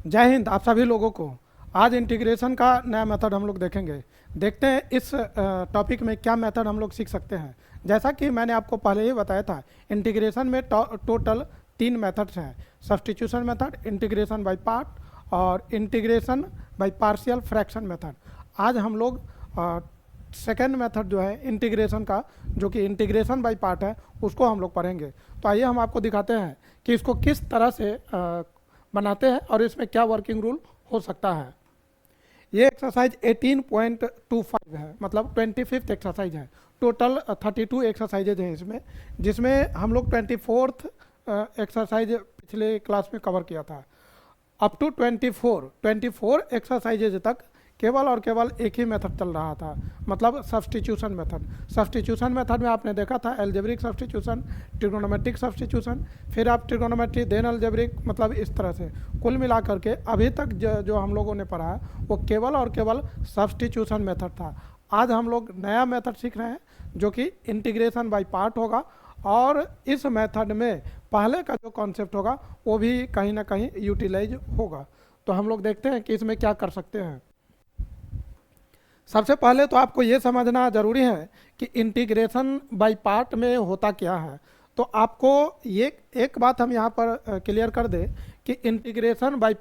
जय हिंद आप सभी लोगों को। आज इंटीग्रेशन का नया मेथड हम लोग देखेंगे। देखते हैं इस टॉपिक में क्या मेथड हम लोग सीख सकते हैं। जैसा कि मैंने आपको पहले ही बताया था, इंटीग्रेशन में टोटल 3 मेथड्स हैं। Substitution method, integration by part और integration by partial fraction method. आज हम लोग सेकेंड मेथड जो है इंटीग्रेशन का, जो कि इंटीग्रेशन बाय पार्ट है, उसको हम लोग पढ़ेंगे। तो आइए हम आपको दिखाते हैं कि इसको किस तरह से बनाते हैं और इसमें क्या वर्किंग रूल हो सकता है। ये एक्सरसाइज 18.25 है, मतलब 25th एक्सरसाइज है। टोटल 32 एक्सरसाइजेज हैं इसमें, जिसमें हम लोग 24th एक्सरसाइज पिछले क्लास में कवर किया था। अप टू 24 एक्सरसाइजेज तक केवल और केवल एक ही मेथड चल रहा था, मतलब सब्स्टिट्यूशन मेथड। सब्स्टिट्यूशन मेथड में आपने देखा था एल्जेब्रिक सब्स्टिट्यूशन, ट्रिगोनोमेट्रिक सब्स्टिट्यूशन, फिर आप ट्रिगोनोमेट्री देन एल्जेब्रिक, मतलब इस तरह से कुल मिला करके अभी तक जो हम लोगों ने पढ़ा है वो केवल और केवल सब्स्टिट्यूशन मेथड था। आज हम लोग नया मेथड सीख रहे हैं जो कि इंटीग्रेशन बाय पार्ट होगा, और इस मेथड में पहले का जो कॉन्सेप्ट होगा वो भी कहीं ना कहीं यूटिलाइज होगा। तो हम लोग देखते हैं कि इसमें क्या कर सकते हैं। सबसे पहले तो आपको ये समझना ज़रूरी है कि इंटीग्रेशन बाय पार्ट में होता क्या है। तो आपको ये एक बात हम यहाँ पर क्लियर कर दें कि इंटीग्रेशन बाय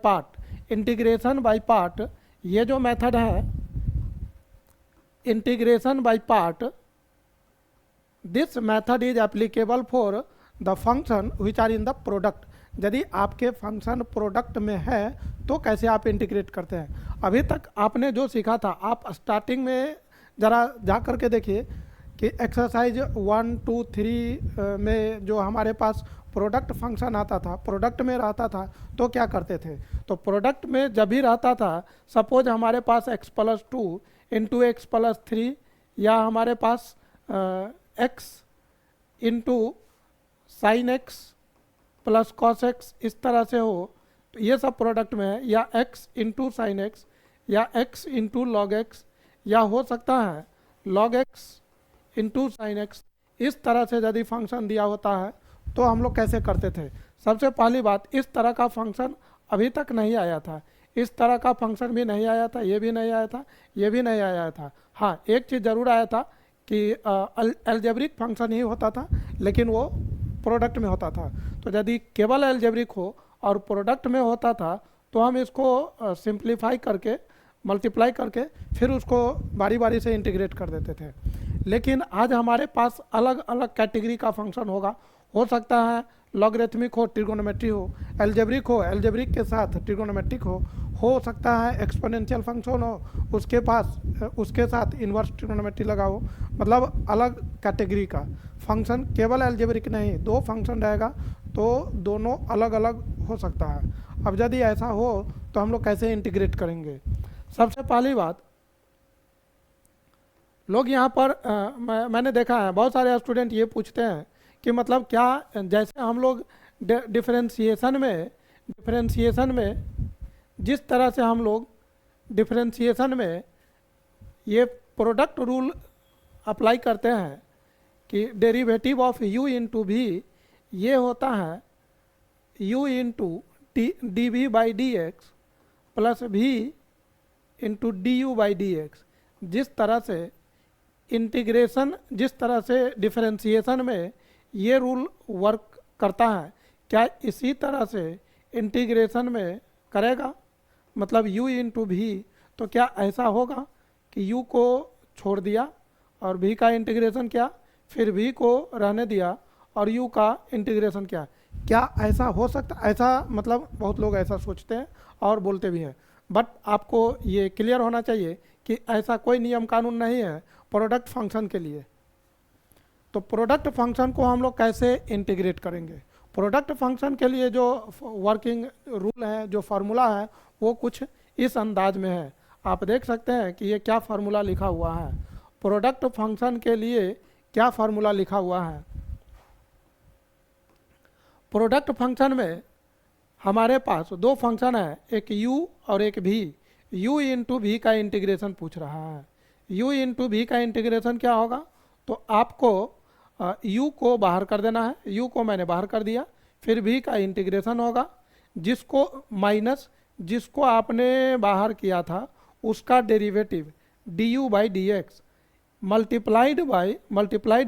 पार्ट ये जो मेथड है, integration by part, this method is applicable for the function which are in the product. यदि आपके फंक्शन प्रोडक्ट में है तो कैसे आप इंटीग्रेट करते हैं। अभी तक आपने जो सीखा था, आप स्टार्टिंग में ज़रा जा कर के देखिए कि एक्सरसाइज 1, 2, 3 में जो हमारे पास प्रोडक्ट फंक्शन आता था, प्रोडक्ट में रहता था, तो क्या करते थे। तो प्रोडक्ट में जब भी रहता था, सपोज हमारे पास x+2 इंटू x+3, या हमारे पास x into sine x plus cos x, इस तरह से हो, तो ये सब प्रोडक्ट में है, या x इंटू साइन एक्स, या x इंटू लॉग एक्स, या हो सकता है log x into sine x. इस तरह से यदि फंक्शन दिया होता है तो हम लोग कैसे करते थे। सबसे पहली बात, इस तरह का फंक्शन अभी तक नहीं आया था, इस तरह का फंक्शन भी नहीं आया था, ये भी नहीं आया था, ये भी नहीं आया था। हाँ, एक चीज़ ज़रूर आया था कि एल्जेब्रिक फंक्शन ही होता था, लेकिन वो प्रोडक्ट में होता था। तो यदि केवल एल्जेब्रिक हो और प्रोडक्ट में होता था तो हम इसको सिंप्लीफाई करके, मल्टीप्लाई करके, फिर उसको बारी बारी से इंटीग्रेट कर देते थे। लेकिन आज हमारे पास अलग अलग कैटेगरी का फंक्शन होगा। हो सकता है लॉगरिथमिक हो, ट्रिगोनोमेट्री हो, एल्जेब्रिक हो, एल्जेब्रिक के साथ ट्रिगोनोमेट्रिक हो सकता है एक्सपोनेंशियल फंक्शन हो, उसके साथ इन्वर्स ट्रिगोनोमेट्री लगा हो। मतलब अलग कैटेगरी का फंक्शन, केवल एल्जेब्रिक नहीं, 2 फंक्शन रहेगा तो दोनों अलग अलग हो सकता है। अब यदि ऐसा हो तो हम लोग कैसे इंटीग्रेट करेंगे। सबसे पहली बात, लोग यहाँ पर मैंने देखा है बहुत सारे स्टूडेंट ये पूछते हैं कि मतलब क्या, जैसे हम लोग डिफरेंशिएशन में जिस तरह से हम लोग डिफरेंशिएशन में ये प्रोडक्ट रूल अप्लाई करते हैं कि डेरिवेटिव ऑफ u इंटू भी ये होता है u into d v by d x plus भी into d u by d x. जिस तरह से डिफरेंशिएशन में ये रूल वर्क करता है, क्या इसी तरह से इंटीग्रेशन में करेगा। मतलब u इंटू भी, तो क्या ऐसा होगा कि u को छोड़ दिया और v का इंटीग्रेशन किया, फिर v को रहने दिया और u का इंटीग्रेशन किया। क्या ऐसा हो सकता, ऐसा मतलब बहुत लोग ऐसा सोचते हैं और बोलते भी हैं, बट आपको ये क्लियर होना चाहिए कि ऐसा कोई नियम कानून नहीं है प्रोडक्ट फंक्शन के लिए। तो प्रोडक्ट फंक्शन को हम लोग कैसे इंटीग्रेट करेंगे। प्रोडक्ट फंक्शन के लिए जो वर्किंग रूल है, जो फार्मूला है, वो कुछ इस अंदाज में है। आप देख सकते हैं कि ये क्या फार्मूला लिखा हुआ है। प्रोडक्ट फंक्शन के लिए क्या फार्मूला लिखा हुआ है। प्रोडक्ट फंक्शन में हमारे पास 2 फंक्शन है, एक u और एक v। u इंटू वी का इंटीग्रेशन पूछ रहा है। u इंटू वी का इंटीग्रेशन क्या होगा, तो आपको u को बाहर कर देना है, u को मैंने बाहर कर दिया, फिर v का इंटीग्रेशन होगा, जिसको माइनस जिसको आपने बाहर किया था उसका derivative du by d x multiplied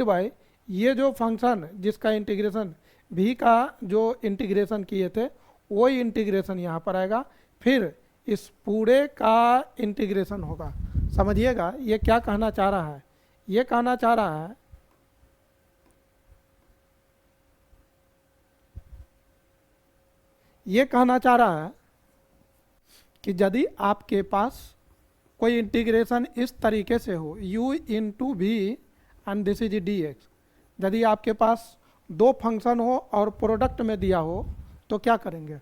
bye ये जो फंक्शन जिसका इंटीग्रेशन भी का जो इंटीग्रेशन किए थे वही इंटीग्रेशन यहाँ पर आएगा, फिर इस पूरे का इंटीग्रेशन होगा। समझिएगा ये क्या कहना चाह रहा है, ये कहना चाह रहा है कि यदि आपके पास कोई इंटीग्रेशन इस तरीके से हो u into v and this is d x, यदि आपके पास दो फंक्शन हो और प्रोडक्ट में दिया हो तो क्या करेंगे।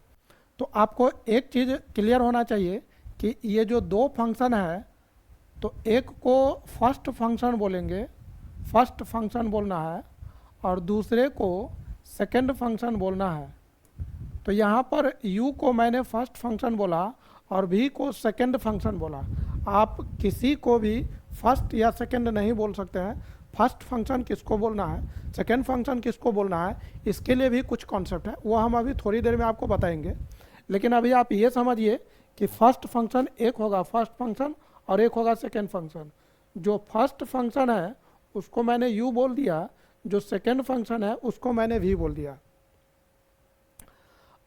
तो आपको एक चीज़ क्लियर होना चाहिए कि ये जो दो फंक्शन है तो एक को फर्स्ट फंक्शन बोलेंगे, फर्स्ट फंक्शन बोलना है, और दूसरे को सेकंड फंक्शन बोलना है। तो यहाँ पर u को मैंने फर्स्ट फंक्शन बोला और v को सेकंड फंक्शन बोला। आप किसी को भी फर्स्ट या सेकंड नहीं बोल सकते हैं। फर्स्ट फंक्शन किसको बोलना है, सेकंड फंक्शन किसको बोलना है, इसके लिए भी कुछ कॉन्सेप्ट है, वो हम अभी थोड़ी देर में आपको बताएंगे। लेकिन अभी आप ये समझिए कि फर्स्ट फंक्शन एक होगा फर्स्ट फंक्शन और एक होगा सेकंड फंक्शन। जो फर्स्ट फंक्शन है उसको मैंने u बोल दिया, जो सेकंड फंक्शन है उसको मैंने v बोल दिया।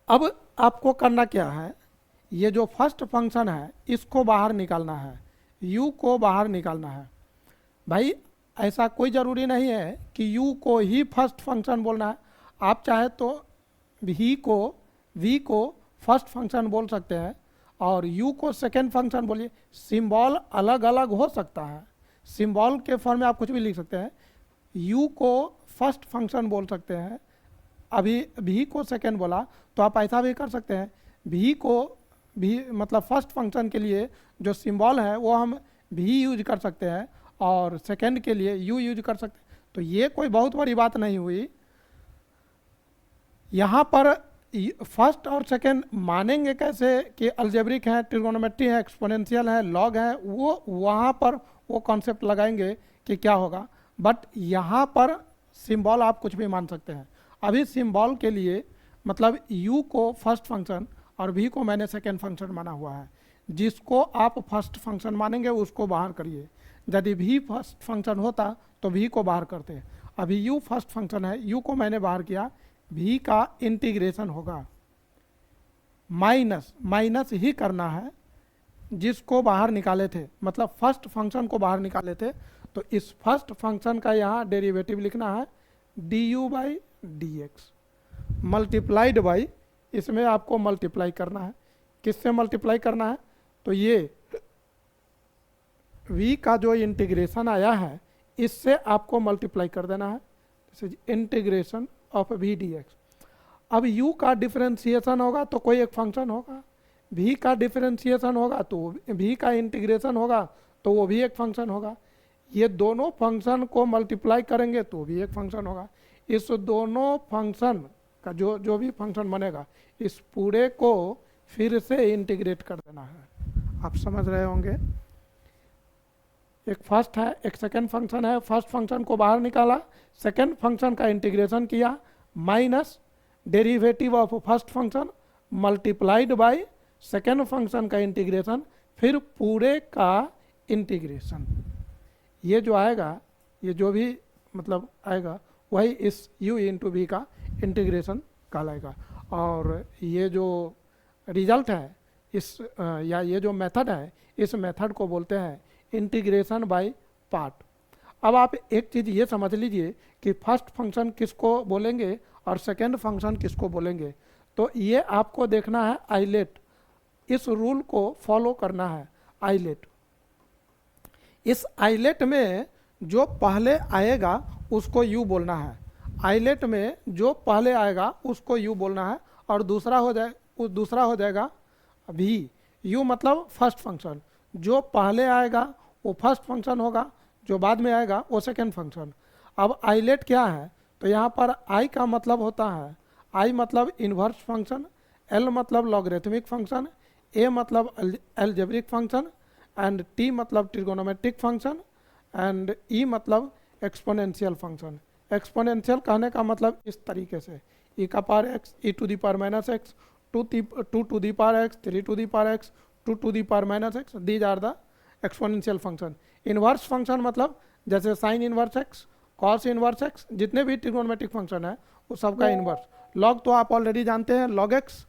अब आपको करना क्या है, ये जो फर्स्ट फंक्शन है इसको बाहर निकालना है, u को बाहर निकालना है। भाई ऐसा कोई ज़रूरी नहीं है कि u को ही फर्स्ट फंक्शन बोलना है, आप चाहे तो v को फर्स्ट फंक्शन बोल सकते हैं और u को सेकेंड फंक्शन बोलिए। सिंबल अलग अलग हो सकता है, सिंबल के फॉर्म में आप कुछ भी लिख सकते हैं। u को फर्स्ट फंक्शन बोल सकते हैं, अभी v को सेकेंड बोला तो आप ऐसा भी कर सकते हैं, v को भी मतलब फर्स्ट फंक्शन के लिए जो सिंबल है वो हम v यूज कर सकते हैं और सेकंड के लिए u यूज कर सकते हैं। तो ये कोई बहुत बड़ी बात नहीं हुई। यहाँ पर फर्स्ट और सेकंड मानेंगे कैसे कि अलजेब्रिक है, ट्रिगोनोमेट्री है, एक्सपोनेंशियल है, लॉग है, वो वहाँ पर वो कॉन्सेप्ट लगाएंगे कि क्या होगा। बट यहाँ पर सिंबल आप कुछ भी मान सकते हैं। अभी सिंबल के लिए मतलब u को फर्स्ट फंक्शन और v को मैंने सेकेंड फंक्शन माना हुआ है। जिसको आप फर्स्ट फंक्शन मानेंगे उसको बाहर करिए। यदि v फर्स्ट फंक्शन होता तो v को बाहर करते। अभी u फर्स्ट फंक्शन है, u को मैंने बाहर किया, v का इंटीग्रेशन होगा, माइनस ही करना है जिसको बाहर निकाले थे, मतलब फर्स्ट फंक्शन को बाहर निकाले थे। तो इस फर्स्ट फंक्शन का यहाँ डेरिवेटिव लिखना है du by d x multiplied by, इसमें आपको मल्टीप्लाई करना है। किससे मल्टीप्लाई करना है, तो ये v का जो इंटीग्रेशन आया है इससे आपको मल्टीप्लाई कर देना है। This is integration of v D x. अब u का डिफरेंशिएशन होगा तो कोई एक फंक्शन होगा, v का डिफरेंशिएशन होगा तो v का इंटीग्रेशन होगा तो वो भी एक फंक्शन होगा। ये दोनों फंक्शन को मल्टीप्लाई करेंगे तो भी एक फंक्शन होगा। इस दोनों फंक्शन का जो भी फंक्शन बनेगा इस पूरे को फिर से इंटीग्रेट कर देना है। आप समझ रहे होंगे, एक फर्स्ट है एक सेकेंड फंक्शन है, फर्स्ट फंक्शन को बाहर निकाला, सेकेंड फंक्शन का इंटीग्रेशन किया, minus derivative of first function multiplied by second function का इंटीग्रेशन, फिर पूरे का इंटीग्रेशन। ये जो आएगा, ये जो भी मतलब आएगा वही इस u इंटू वी का इंटीग्रेशन कहलाएगा। और ये जो रिजल्ट है इस या ये जो मेथड है इस मेथड को बोलते हैं इंटीग्रेशन बाय पार्ट। अब आप एक चीज़ ये समझ लीजिए कि फर्स्ट फंक्शन किसको बोलेंगे और सेकेंड फंक्शन किसको बोलेंगे। तो ये आपको देखना है आइलेट, इस रूल को फॉलो करना है आइलेट। इस आइलेट में जो पहले आएगा उसको u बोलना है, आइलेट में जो पहले आएगा उसको u बोलना है, और दूसरा हो जाएगा v। u मतलब फर्स्ट फंक्शन, जो पहले आएगा वो फर्स्ट फंक्शन होगा, जो बाद में आएगा वो सेकेंड फंक्शन। अब आइलेट क्या है, तो यहाँ पर i का मतलब होता है, i मतलब इन्वर्स फंक्शन, l मतलब लॉगरिथमिक फंक्शन, a मतलब अलजेब्रिक फंक्शन, एंड t मतलब ट्रिगोनोमेट्रिक फंक्शन, एंड e मतलब एक्सपोनेंशियल फंक्शन। एक्सपोनेंशियल कहने का मतलब इस तरीके से e का power x, e to the power minus x, 2 to the power x, 3 to the power x, 2 to the power minus x, these are the exponential function. Inverse function मतलब जैसे sign inverse x, cos inverse x, जितने भी trigonometric function है वो सबका inverse. Log तो आप already जानते हैं, लॉग एक्स।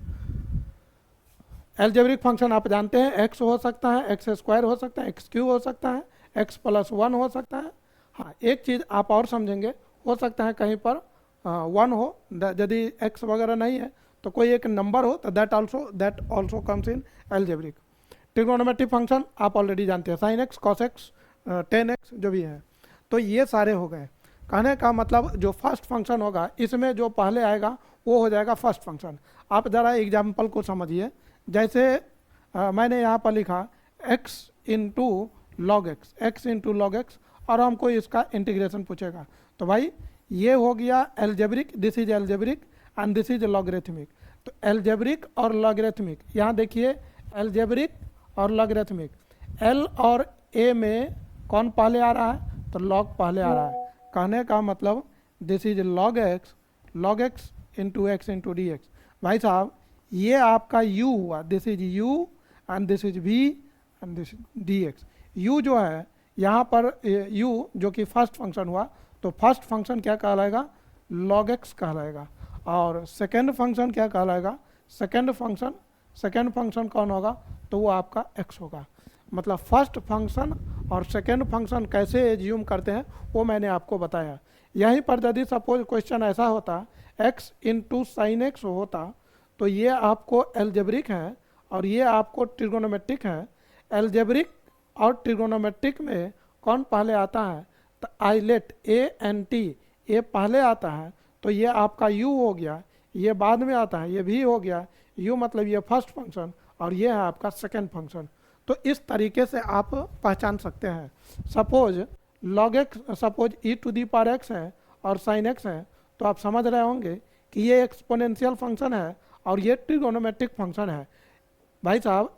एल्जेब्रिक फंक्शन आप जानते हैं, एक्स हो सकता है, एक्स स्क्वायर हो सकता है, एक्स क्यूब हो सकता है, एक्स प्लस 1 हो सकता है। हाँ, एक चीज़ आप और समझेंगे, हो सकता है कहीं पर 1 हो, यदि एक्स वगैरह नहीं है तो कोई एक नंबर हो तो that also comes in algebraic. Trigonometric function आप ऑलरेडी जानते हैं, sign x, cos x, ten x जो भी है। तो ये सारे हो गए। कहने का मतलब जो फर्स्ट फंक्शन होगा इसमें जो पहले आएगा वो हो जाएगा फर्स्ट फंक्शन। आप ज़रा एग्जाम्पल को समझिए। जैसे मैंने यहाँ पर लिखा x into log x, x into log x, और हमको इसका इंटीग्रेशन पूछेगा। तो भाई ये हो गया algebraic, this is algebraic and this is logarithmic. तो एल्जेब्रिक और लॉगरिथमिक, यहाँ देखिए एल्जेब्रिक और लॉगरिथमिक, एल और ए में कौन पहले आ रहा है? तो लॉग पहले आ रहा है। कहने का मतलब this is log x into x into D x. भाई साहब ये आपका u हुआ, this is u and this is v and this D x. u जो है यहाँ पर u जो कि फर्स्ट फंक्शन हुआ, तो फर्स्ट फंक्शन क्या कहलाएगा? log x कहलाएगा। और सेकेंड फंक्शन क्या कहलाएगा? सेकेंड फंक्शन कौन होगा? तो वो आपका x होगा। मतलब फर्स्ट फंक्शन और सेकेंड फंक्शन कैसे एज्यूम करते हैं वो मैंने आपको बताया। यहीं पर यदि सपोज क्वेश्चन ऐसा होता x इंटू साइन एक्स होता तो ये आपको एल्जेब्रिक है और ये आपको ट्रिग्नोमेट्रिक है। एल्जेब्रिक और ट्रिग्नोमेट्रिक में कौन पहले आता है? तो आइलेट ए एन टी, ये पहले आता है, तो ये आपका u हो गया, ये बाद में आता है, ये भी हो गया। u मतलब ये फर्स्ट फंक्शन और ये है आपका सेकेंड फंक्शन। तो इस तरीके से आप पहचान सकते हैं। Suppose log x, suppose e to the power x है और साइन एक्स है, तो आप समझ रहे होंगे कि ये एक्सपोनेंशियल फंक्शन है और ये ट्रिग्नोमेट्रिक फंक्शन है। भाई साहब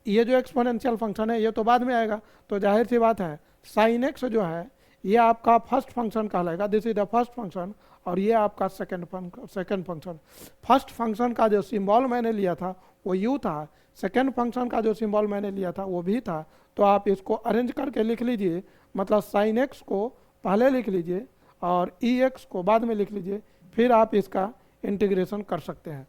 ये जो एक्सपोनेंशियल फंक्शन है ये तो बाद में आएगा, तो जाहिर सी बात है साइन एक्स जो है ये आपका फर्स्ट फंक्शन कहलाएगा, this is the first function, और ये आपका सेकेंड फंक्शन। फर्स्ट फंक्शन का जो सिंबल मैंने लिया था वो u था, सेकेंड फंक्शन का जो सिंबल मैंने लिया था वो भी था। तो आप इसको अरेंज करके लिख लीजिए, मतलब साइन एक्स को पहले लिख लीजिए और ई एक्स को बाद में लिख लीजिए, फिर आप इसका इंटीग्रेशन कर सकते हैं।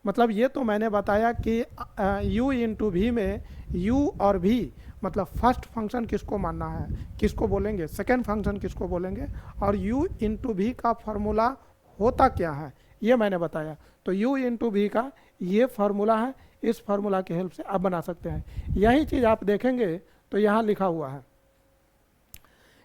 मतलब ये तो मैंने बताया कि u इंटू वी में u और v मतलब फर्स्ट फंक्शन किसको मानना है, किसको बोलेंगे, सेकेंड फंक्शन किसको बोलेंगे, और u इंटू वी का फार्मूला होता क्या है ये मैंने बताया। तो u इंटू वी का ये फार्मूला है, इस फार्मूला की हेल्प से आप बना सकते हैं। यही चीज़ आप देखेंगे तो यहाँ लिखा हुआ है,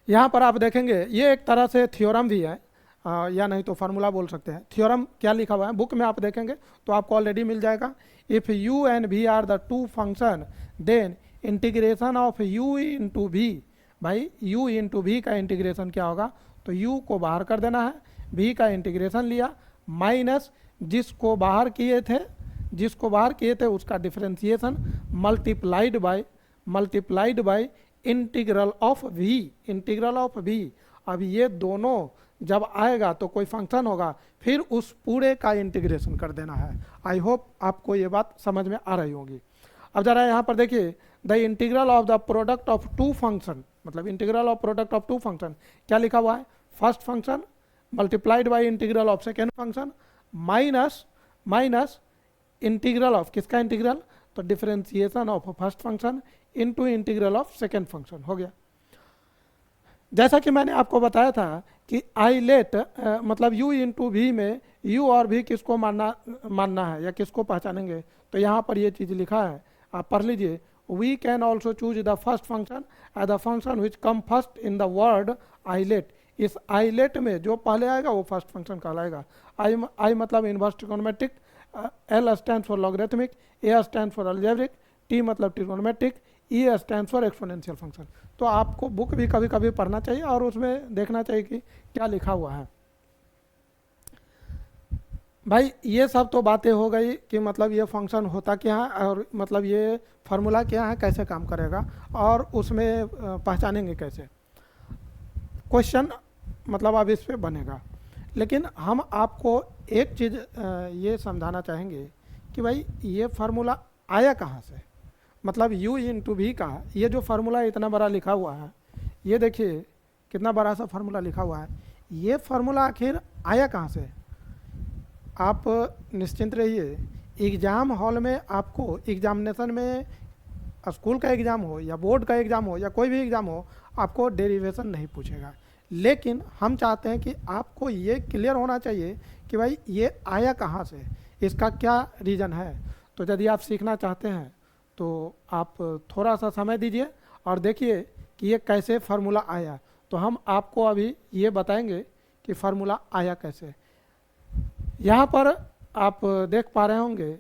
यहाँ पर आप देखेंगे ये एक तरह से थ्योरम भी है, या नहीं तो फार्मूला बोल सकते हैं। थ्योरम क्या लिखा हुआ है बुक में आप देखेंगे तो आपको ऑलरेडी मिल जाएगा। If u and v are the two function then integration of u into v। भाई u इंटू v का इंटीग्रेशन क्या होगा? तो u को बाहर कर देना है, v का इंटीग्रेशन लिया, माइनस जिसको बाहर किए थे उसका differentiation multiplied by integral of v। अब ये दोनों जब आएगा तो कोई फंक्शन होगा, फिर उस पूरे का इंटीग्रेशन कर देना है। आई होप आपको ये बात समझ में आ रही होगी। अब जरा यहाँ पर देखिए, the integral of the product of two function, मतलब integral of product of two function क्या लिखा हुआ है? First function multiplied by integral of second function minus integral of किसका इंटीग्रल? तो differentiation of first function into integral of second function हो गया। जैसा कि मैंने आपको बताया था कि आइलेट मतलब u इंटू वी में u और v किसको मानना है या किसको पहचानेंगे, तो यहाँ पर ये चीज़ लिखा है, आप पढ़ लीजिए। We can also choose the first function as the function which come first in the word ILATE. इस आइलेट में जो पहले आएगा वो फर्स्ट फंक्शन कहलाएगा। आई मतलब inverse trigonometric, L stand for logarithmic, A stand for algebraic, T मतलब trigonometric, E stand for exponential function. तो आपको बुक भी कभी कभी पढ़ना चाहिए और उसमें देखना चाहिए कि क्या लिखा हुआ है। भाई ये सब तो बातें हो गई कि मतलब ये फंक्शन होता क्या है और मतलब ये फार्मूला क्या है, कैसे काम करेगा और उसमें पहचानेंगे कैसे। क्वेश्चन मतलब अब इस पे बनेगा, लेकिन हम आपको एक चीज़ ये समझाना चाहेंगे कि भाई ये फार्मूला आया कहाँ से, मतलब u इंटू वी का ये जो फार्मूला इतना बड़ा लिखा हुआ है, ये देखिए कितना बड़ा सा फार्मूला लिखा हुआ है, ये फार्मूला आखिर आया कहाँ से। आप निश्चिंत रहिए, एग्ज़ाम हॉल में आपको एग्जामिनेशन में, स्कूल का एग्ज़ाम हो या बोर्ड का एग्ज़ाम हो या कोई भी एग्ज़ाम हो, आपको डेरिवेशन नहीं पूछेगा। लेकिन हम चाहते हैं कि आपको ये क्लियर होना चाहिए कि भाई ये आया कहाँ से, इसका क्या रीज़न है। तो यदि आप सीखना चाहते हैं तो आप थोड़ा सा समय दीजिए और देखिए कि ये कैसे फार्मूला आया। तो हम आपको अभी ये बताएंगे कि फार्मूला आया कैसे। यहाँ पर आप देख पा रहे होंगे,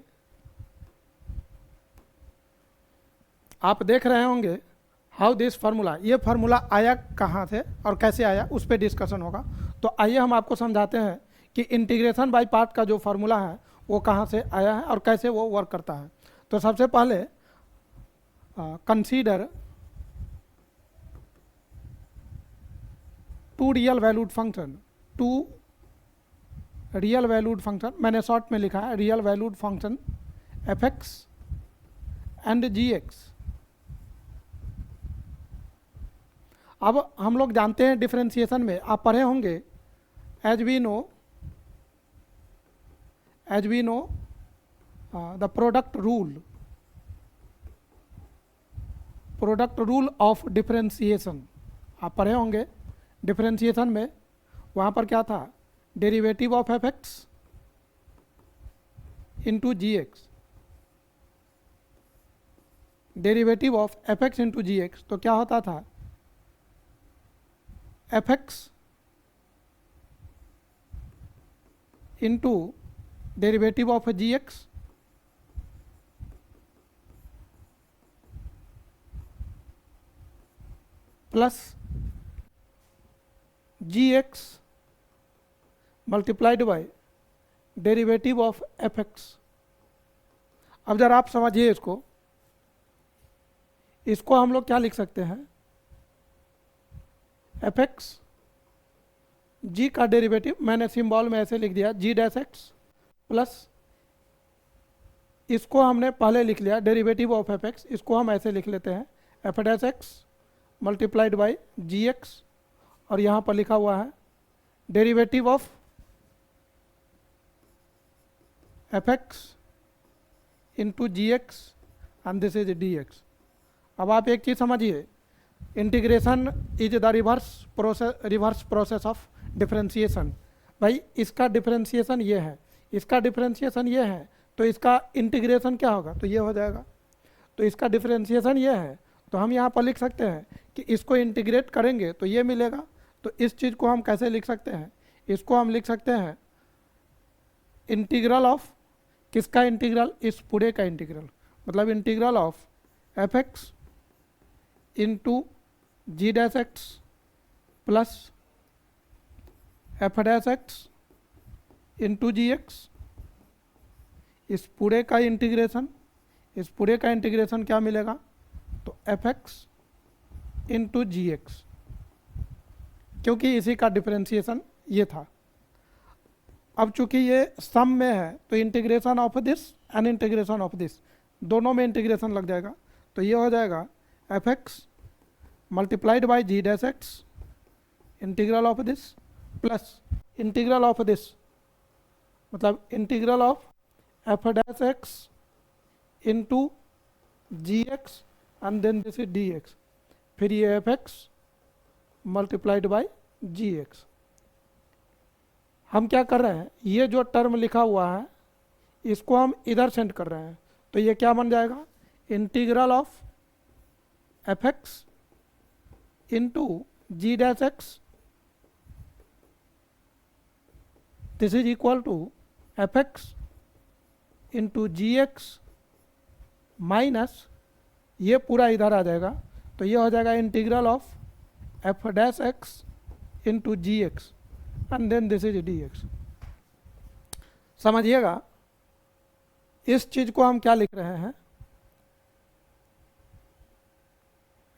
आप देख रहे होंगे हाउ दिस फार्मूला, ये फार्मूला आया कहाँ से और कैसे आया, उस पर डिस्कशन होगा। तो आइए हम आपको समझाते हैं कि इंटीग्रेशन बाय पार्ट का जो फार्मूला है वो कहाँ से आया है और कैसे वो वर्क करता है। तो सबसे पहले consider two real valued function, मैंने शॉर्ट में लिखा है real valued function f x and g x. अब हम लोग जानते हैं डिफरेंशिएशन में आप पढ़े होंगे, as we know the product rule of differentiation आप पढ़े होंगे। डिफरेंशिएशन में वहाँ पर क्या था, derivative of f x into g x, derivative of f x into g x. तो क्या होता था, f x into derivative of g x plus g x multiplied by derivative of f x. अब जरा आप समझिए इसको हम लोग क्या लिख सकते हैं, एफ एक्स जी का डेरिवेटिव, मैंने सिंबल में ऐसे लिख दिया जी डैश एक्स, प्लस इसको हमने पहले लिख लिया डेरिवेटिव ऑफ एफ एक्स, इसको हम ऐसे लिख लेते हैं f dash x multiplied by g x, और यहाँ पर लिखा हुआ है derivative of f x into g x and this is d x. अब आप एक चीज़ समझिए, integration is the reverse process of differentiation. भाई इसका डिफरेंशिएशन ये है, इसका डिफरेंशिएशन ये है, तो इसका इंटीग्रेशन क्या होगा, तो ये हो जाएगा। तो इसका डिफरेंशिएशन ये है, तो हम यहाँ पर लिख सकते हैं कि इसको इंटीग्रेट करेंगे तो ये मिलेगा। तो इस चीज़ को हम कैसे लिख सकते हैं, इसको हम लिख सकते हैं इंटीग्रल ऑफ, किसका इंटीग्रल, इस पूरे का इंटीग्रल, मतलब integral of f x into g dash x plus f dash x into g x, इस पूरे का इंटीग्रेशन, इस पूरे का इंटीग्रेशन क्या मिलेगा, तो F x into g x, क्योंकि इसी का डिफरेंशिएशन ये था। अब चूंकि ये सम में है तो integration of this and integration of this, दोनों में इंटीग्रेशन लग जाएगा। तो ये हो जाएगा f x multiplied by g dash x integral of this plus integral of this, मतलब integral of f dash x into g x and then this is d x, फिर ये f x multiplied by g x. हम क्या कर रहे हैं, ये जो टर्म लिखा हुआ है इसको हम इधर सेंड कर रहे हैं, तो ये क्या बन जाएगा, integral of f x into g dash x, this is equal to f x into g x minus ये पूरा इधर आ जाएगा, तो ये हो जाएगा integral of f dash x into g x and then this is d x. समझिएगा इस चीज को हम क्या लिख रहे हैं,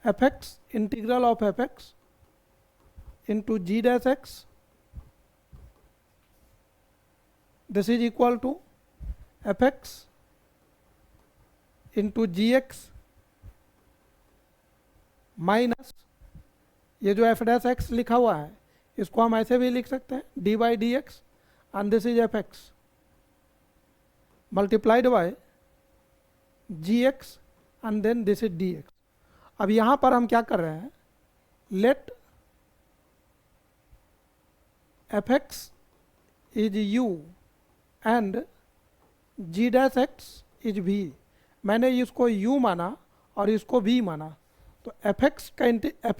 f x integral of f x into g dash x, this is equal to f x into g x minus ये जो एफ डैश एक्स लिखा हुआ है इसको हम ऐसे भी लिख सकते हैं d by d x and this is f x multiplied by g x and then this is d x. अब यहाँ पर हम क्या कर रहे हैं, let f x is u and g dash x is v. मैंने इसको u माना और इसको v माना, तो एफ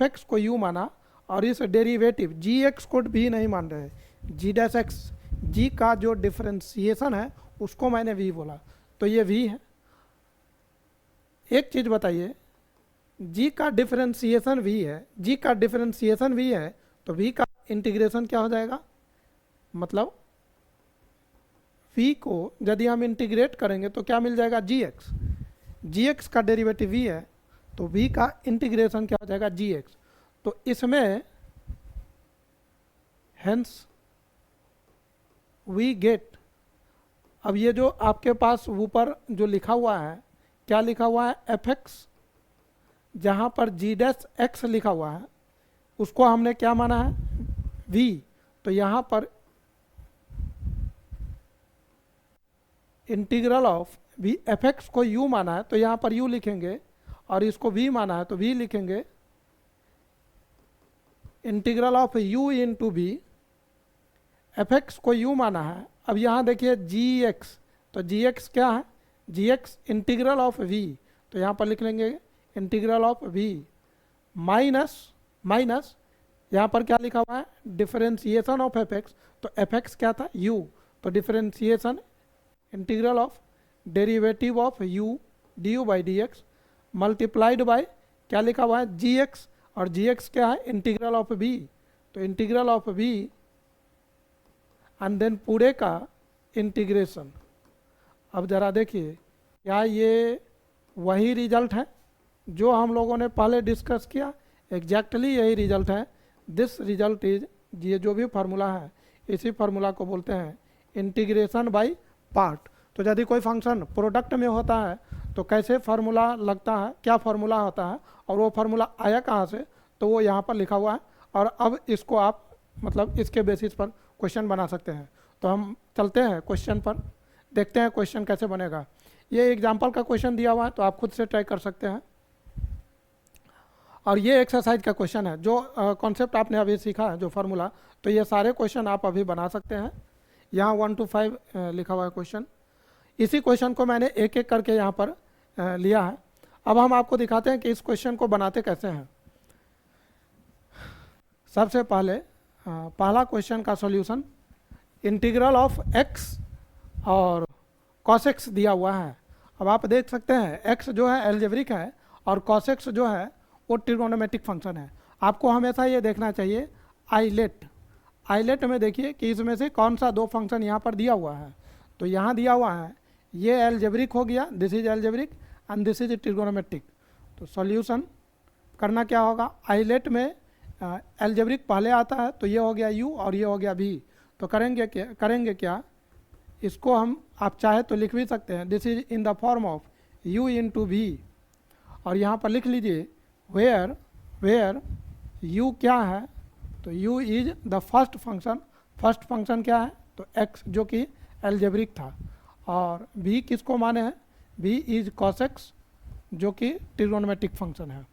एक्स को u माना और इस डेरिवेटिव जी एक्स को भी नहीं मान रहे, जी डैश एक्स जी का जो डिफरेंशिएशन है उसको मैंने v बोला, तो ये v है। एक चीज़ बताइए, g का डिफरेंशिएशन v है, g का डिफरेंशिएशन v है तो v का इंटीग्रेशन क्या हो जाएगा, मतलब v को यदि हम इंटीग्रेट करेंगे तो क्या मिल जाएगा जी एक्स का डेरिवेटिव v है तो v का इंटीग्रेशन क्या हो जाएगा जी एक्स। तो इसमें हेंस वी गेट, अब ये जो आपके पास ऊपर जो लिखा हुआ है, क्या लिखा हुआ है, एफ एक्स, जहाँ पर जी डैश एक्स लिखा हुआ है उसको हमने क्या माना है v, तो यहाँ पर integral of v F x को u माना है तो यहाँ पर u लिखेंगे और इसको v माना है तो v लिखेंगे, integral of u into v, f x को u माना है। अब यहाँ देखिए जी एक्स, तो जी एक्स क्या है, जी एक्स इंटीग्रल ऑफ v, तो यहाँ पर लिख लेंगे integral of v minus minus यहाँ पर क्या लिखा हुआ है, डिफरेंशिएशन ऑफ एफ एक्स, तो एफ एक्स क्या था u, तो differentiation integral of derivative of u D u by d x multiplied bye क्या लिखा हुआ है जी एक्स, और जी एक्स क्या है इंटीग्रल ऑफ v, तो integral of v and then पूरे का इंटीग्रेशन। अब ज़रा देखिए क्या ये वही रिजल्ट है जो हम लोगों ने पहले डिस्कस किया, एग्जैक्टली यही रिजल्ट है। दिस रिजल्ट इज, ये जो भी फार्मूला है इसी फार्मूला को बोलते हैं इंटीग्रेशन बाय पार्ट। तो यदि कोई फंक्शन प्रोडक्ट में होता है तो कैसे फार्मूला लगता है, क्या फार्मूला होता है और वो फार्मूला आया कहाँ से, तो वो यहाँ पर लिखा हुआ है। और अब इसको आप मतलब इसके बेसिस पर क्वेश्चन बना सकते हैं। तो हम चलते हैं क्वेश्चन पर, देखते हैं क्वेश्चन कैसे बनेगा। ये एग्जाम्पल का क्वेश्चन दिया हुआ है तो आप खुद से ट्राई कर सकते हैं। और ये एक्सरसाइज का क्वेश्चन है, जो कॉन्सेप्ट आपने अभी सीखा है जो फार्मूला, तो ये सारे क्वेश्चन आप अभी बना सकते हैं। यहाँ 1 to 5 लिखा हुआ है क्वेश्चन। इसी क्वेश्चन को मैंने एक एक करके यहाँ पर लिया है। अब हम आपको दिखाते हैं कि इस क्वेश्चन को बनाते कैसे हैं। सबसे पहले पहला क्वेश्चन का सॉल्यूशन, इंटीग्रल ऑफ x और cos x दिया हुआ है। अब आप देख सकते हैं x जो है एल्जेब्रिक है और cos x जो है वो ट्रिगोनोमेट्रिक फंक्शन है। आपको हमेशा ये देखना चाहिए आइलेट में देखिए कि इसमें से कौन सा दो फंक्शन यहाँ पर दिया हुआ है। तो यहाँ दिया हुआ है ये एल्जेब्रिक हो गया, this is algebraic and this is trigonometric. तो सॉल्यूशन करना क्या होगा, आइलेट में एल्जेब्रिक पहले आता है तो ये हो गया u और ये हो गया v। तो करेंगे क्या, इसको हम आप चाहे तो लिख भी सकते हैं, this is in the form of u into v, और यहाँ पर लिख लीजिए वेयर u क्या है, तो u is the first function क्या है, तो x जो कि एल्जेब्रिक था, और v किसको माने हैं, v इज cos x जो कि ट्रिगोनोमेट्रिक फंक्शन है।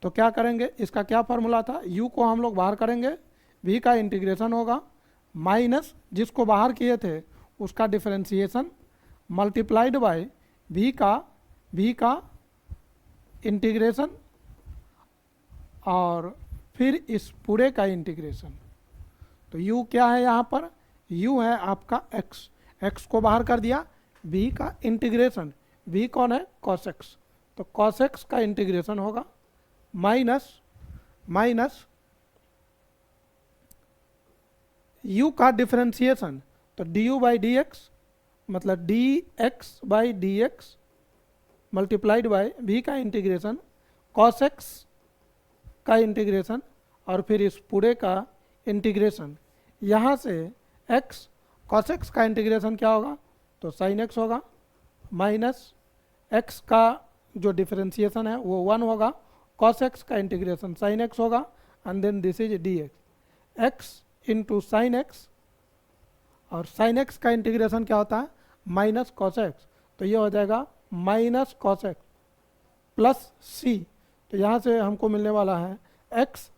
तो क्या करेंगे, इसका क्या फार्मूला था, u को हम लोग बाहर करेंगे, v का इंटीग्रेशन होगा माइनस जिसको बाहर किए थे उसका डिफरेंशिएशन मल्टीप्लाइड बाय v का इंटीग्रेशन और फिर इस पूरे का इंटीग्रेशन। तो u क्या है यहाँ पर, u है आपका x को बाहर कर दिया, v का इंटीग्रेशन, v कौन है cos x, तो cos x का इंटीग्रेशन होगा माइनस u का डिफरेंशिएशन, तो du बाई डी एक्स मतलब dx by d x multiplied by v का इंटीग्रेशन cos x का इंटीग्रेशन और फिर इस पूरे का इंटीग्रेशन। यहाँ से x cos x का इंटीग्रेशन क्या होगा, तो sin x होगा माइनस x का जो डिफरेंशिएशन है वो 1 होगा, cos x का इंटीग्रेशन sin x होगा, and then this is dx, x into sine x, और साइन एक्स का इंटीग्रेशन क्या होता है माइनस कॉस एक्स, तो ये हो जाएगा minus cos x plus c, तो यहाँ से हमको मिलने वाला है x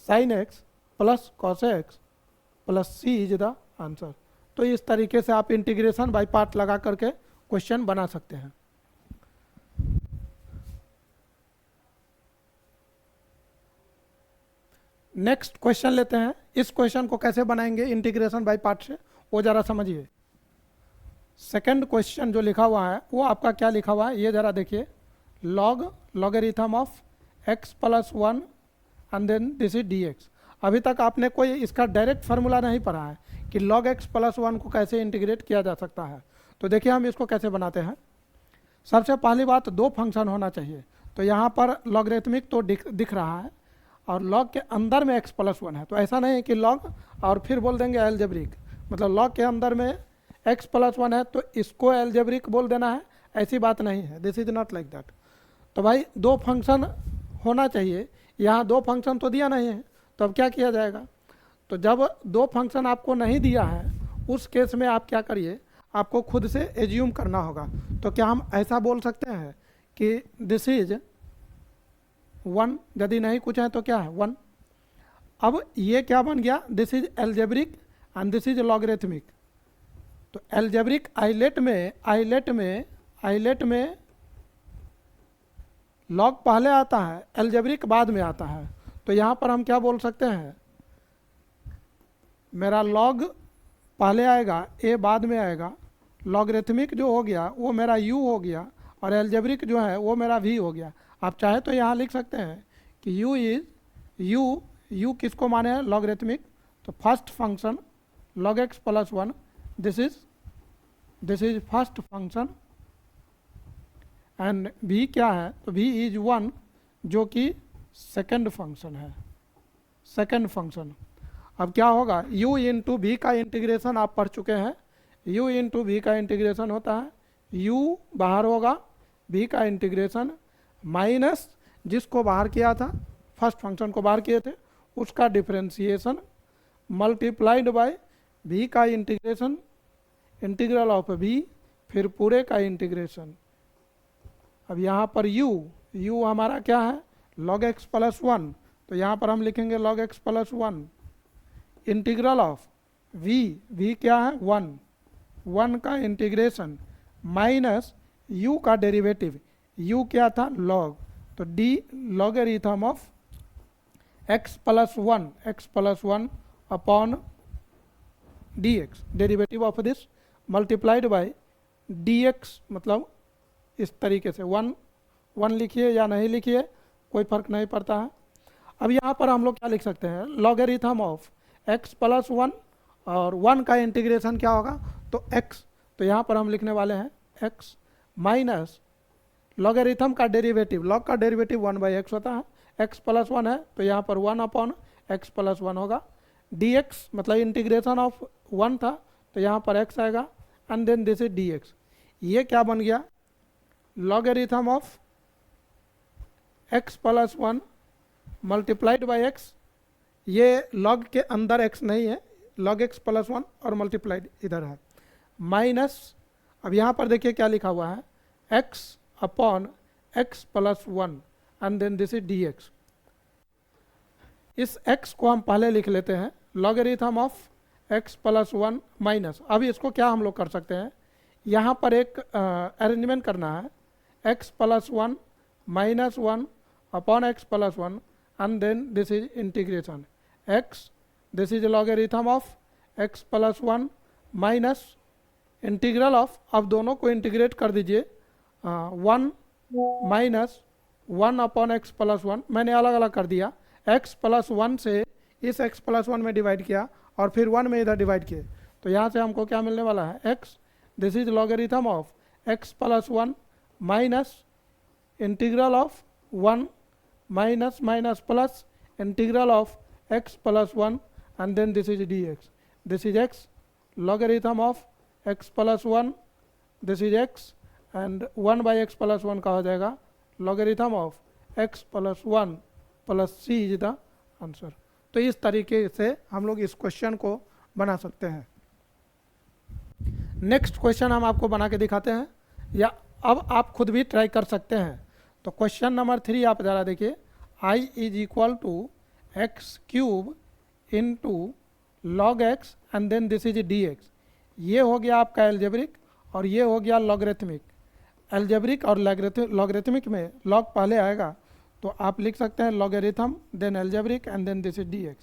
sine x plus cos x plus c is the answer. तो इस तरीके से आप इंटीग्रेशन बाय पार्ट लगा करके क्वेश्चन बना सकते हैं। नेक्स्ट क्वेश्चन लेते हैं। इस क्वेश्चन को कैसे बनाएंगे इंटीग्रेशन बाय पार्ट से, वो ज़रा समझिए। सेकंड क्वेश्चन जो लिखा हुआ है वो आपका क्या लिखा हुआ है ये ज़रा देखिए, logarithm of x plus 1 and then this is dx। अभी तक आपने कोई इसका डायरेक्ट फार्मूला नहीं पढ़ा है कि log x प्लस 1 को कैसे इंटीग्रेट किया जा सकता है। तो देखिए हम इसको कैसे बनाते हैं। सबसे पहली बात, दो फंक्शन होना चाहिए। तो यहाँ पर लॉगरिथमिक तो दिख रहा है और लॉग के अंदर में x प्लस 1 है, तो ऐसा नहीं है कि लॉग और फिर बोल देंगे एल्जेब्रिक, मतलब लॉग के अंदर में x प्लस 1 है तो इसको एल्जेब्रिक बोल देना है, ऐसी बात नहीं है। This is not like that. तो भाई दो फंक्शन होना चाहिए, यहाँ दो फंक्शन तो दिया नहीं है, तो अब क्या किया जाएगा। तो जब दो फंक्शन आपको नहीं दिया है उस केस में आप क्या करिए, आपको खुद से एज्यूम करना होगा। तो क्या हम ऐसा बोल सकते हैं कि दिस इज 1, यदि नहीं कुछ है तो क्या है 1। अब ये क्या बन गया, this is algebraic and this is logarithmic. तो एल्जेब्रिक आइलेट में लॉग पहले आता है, एल्जेब्रिक बाद में आता है। तो यहाँ पर हम क्या बोल सकते हैं, मेरा लॉग पहले आएगा, ए बाद में आएगा, लॉगरिथमिक जो हो गया वो मेरा u हो गया, और एल्जेब्रिक जो है वो मेरा v हो गया। आप चाहे तो यहाँ लिख सकते हैं कि u किसको माने हैं लॉगरिथमिक, तो first function log x plus 1, this is first function, and v क्या है, तो v इज 1 जो कि सेकंड फंक्शन है, सेकंड फंक्शन। अब क्या होगा, u इंटू वी का इंटीग्रेशन आप पढ़ चुके हैं, u इंटू वी का इंटीग्रेशन होता है, u बाहर होगा, v का इंटीग्रेशन माइनस जिसको बाहर किया था, फर्स्ट फंक्शन को बाहर किए थे उसका डिफरेंशिएशन मल्टीप्लाइड बाय v का इंटीग्रेशन, इंटीग्रल ऑफ v, फिर पूरे का इंटीग्रेशन। अब यहाँ पर u हमारा क्या है log x प्लस 1, तो यहाँ पर हम लिखेंगे log x plus 1, integral of v क्या है 1 का इंटीग्रेशन माइनस u का डेरिवेटिव, u क्या था log, तो d logarithm of x plus 1 upon dx, derivative of this multiplied by dx, मतलब इस तरीके से 1 लिखिए या नहीं लिखिए कोई फर्क नहीं पड़ता है। अब यहाँ पर हम लोग क्या लिख सकते हैं, लॉगरिथम ऑफ x प्लस 1 और 1 का इंटीग्रेशन क्या होगा, तो x, तो यहाँ पर हम लिखने वाले हैं x माइनस लॉगरिथम का डेरिवेटिव, लॉग का डेरिवेटिव 1/x होता है, x प्लस 1 है तो यहाँ पर 1 अपॉन x प्लस 1 होगा, dx मतलब इंटीग्रेशन ऑफ 1 था तो यहाँ पर x आएगा, and then this is dx। ये क्या बन गया, logarithm of x plus 1 multiplied by x, ये लॉग के अंदर x नहीं है, log x प्लस 1 और मल्टीप्लाइड इधर है, माइनस, अब यहाँ पर देखिए क्या लिखा हुआ है, x upon x plus 1 and then this is dx। इस x को हम पहले लिख लेते हैं, logarithm of x plus 1 minus, अभी इसको क्या हम लोग कर सकते हैं, यहाँ पर एक अरेंजमेंट करना है, x plus 1 minus 1 upon x plus 1 and then this is integration x, this is logarithm of x plus 1 minus integral of, अब दोनों को इंटीग्रेट कर दीजिए, 1 माइनस 1 अपॉन x प्लस 1, मैंने अलग अलग कर दिया, x प्लस 1 से इस x प्लस 1 में डिवाइड किया और फिर 1 में इधर डिवाइड किए, तो यहाँ से हमको क्या मिलने वाला है x, this is logarithm of x plus 1 minus integral of 1 minus minus plus integral of x plus 1 and then this is dx, this is x logarithm of x plus 1, this is x and 1/x plus 1 का हो जाएगा logarithm of x plus 1 plus c is the answer. तो इस तरीके से हम लोग इस क्वेश्चन को बना सकते हैं। नेक्स्ट क्वेश्चन हम आपको बना के दिखाते हैं, या अब आप खुद भी ट्राई कर सकते हैं। तो क्वेश्चन नंबर 3 आप ज़रा देखिए, i is equal to x cube into log x and then this is dx। ये हो गया आपका एल्जेब्रिक और ये हो गया लॉगरिथमिक। एल्जेब्रिक और लॉगरिथमिक में लॉग पहले आएगा, तो आप लिख सकते हैं logarithm then algebraic and then this is dx।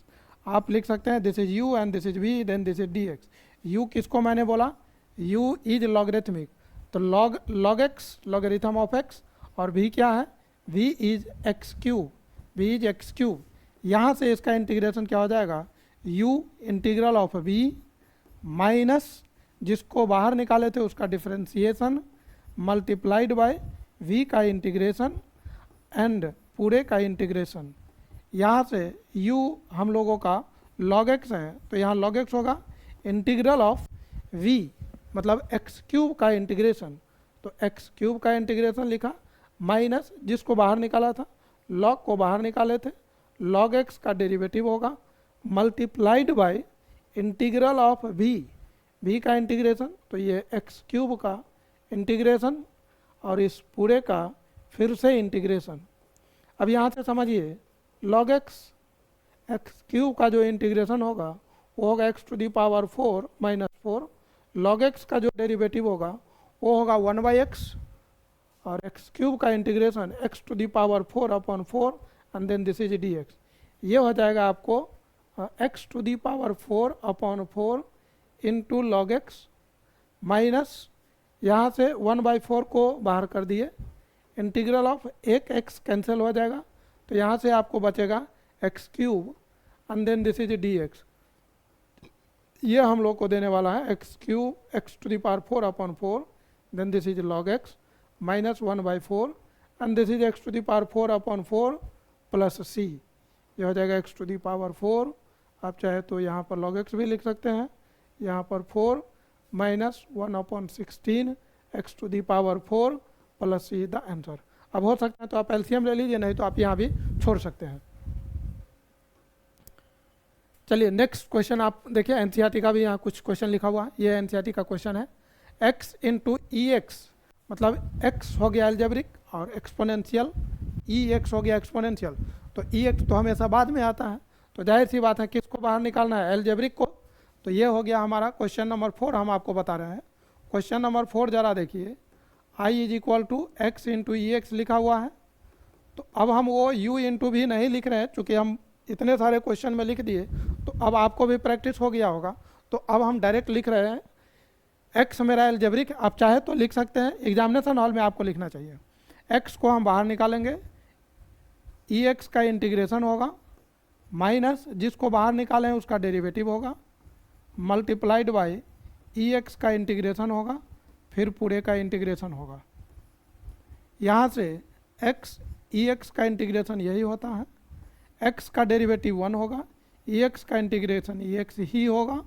आप लिख सकते हैं this is u and this is v then this is dx। u किसको मैंने बोला, u इज लॉगरिथमिक, तो log x logarithm of x, और v क्या है, v is x cube, v is x cube. यहाँ से इसका इंटीग्रेशन क्या हो जाएगा, u integral of v minus जिसको बाहर निकाले थे उसका डिफरेंशिएशन मल्टीप्लाइड बाय v का इंटीग्रेशन एंड पूरे का इंटीग्रेशन। यहाँ से u हम लोगों का log x है, तो यहाँ log x होगा इंटीग्रल ऑफ v मतलब एक्स क्यूब का इंटीग्रेशन, तो एक्स क्यूब का इंटीग्रेशन लिखा माइनस जिसको बाहर निकाला था log को बाहर निकाले थे, log x का डेरिवेटिव होगा multiplied by integral of v का इंटीग्रेशन, तो ये एक्स क्यूब का इंटीग्रेशन और इस पूरे का फिर से इंटीग्रेशन। अब यहाँ से समझिए log x एक्स क्यूब का जो इंटीग्रेशन होगा वो होगा x to the power 4 minus 4, log x का जो डेरिवेटिव होगा वो होगा 1/x और एक्स क्यूब का integration x to the power 4 upon 4 and then this is dx। ये हो जाएगा आपको x to the power 4 upon 4 into log x minus यहाँ से 1/4 को बाहर कर दिए, इंटीग्रल ऑफ एक x कैंसिल हो जाएगा, तो यहाँ से आपको बचेगा x cube and then this is dx। ये हम लोग को देने वाला है x cube x to the power 4 upon 4 then this is log x minus 1/4 and this is x to the power 4 upon 4 plus c। ये हो जाएगा एक्स टू दी पावर 4, आप चाहे तो यहाँ पर log x भी लिख सकते हैं, यहाँ पर 4 minus 1/16 x to the power 4 plus c the answer. अब हो सकता है तो आप एलसीएम ले लीजिए, नहीं तो आप यहाँ भी छोड़ सकते हैं। चलिए नेक्स्ट क्वेश्चन आप देखिए, एनसीईआरटी का भी यहाँ कुछ क्वेश्चन लिखा हुआ है, ये एनसीईआरटी का क्वेश्चन है। x इंटू ई एक्स मतलब x हो गया एल्जेब्रिक और एक्सपोनेंशियल, ex हो गया एक्सपोनेंशियल, तो ex तो हमेशा बाद में आता है, तो जाहिर सी बात है किसको बाहर निकालना है, एल्जेब्रिक को। तो ये हो गया हमारा क्वेश्चन नंबर 4, हम आपको बता रहे हैं। क्वेश्चन नंबर 4 जरा देखिए, i is equal to x into e x लिखा हुआ है, तो अब हम वो u इंटू भी नहीं लिख रहे हैं, चूँकि हम इतने सारे क्वेश्चन में लिख दिए, तो अब आपको भी प्रैक्टिस हो गया होगा, तो अब हम डायरेक्ट लिख रहे हैं x मेरा एल्जेब्रिक, आप चाहे तो लिख सकते हैं, एग्जामिनेशन हॉल में आपको लिखना चाहिए। x को हम बाहर निकालेंगे, ex का इंटीग्रेशन होगा माइनस जिसको बाहर निकालें उसका डेरिवेटिव होगा मल्टीप्लाइड बाय ex का इंटीग्रेशन होगा फिर पूरे का इंटीग्रेशन होगा। यहाँ से x ex का इंटीग्रेशन यही होता है, x का डेरिवेटिव 1 होगा, ex का इंटीग्रेशन ex ही होगा,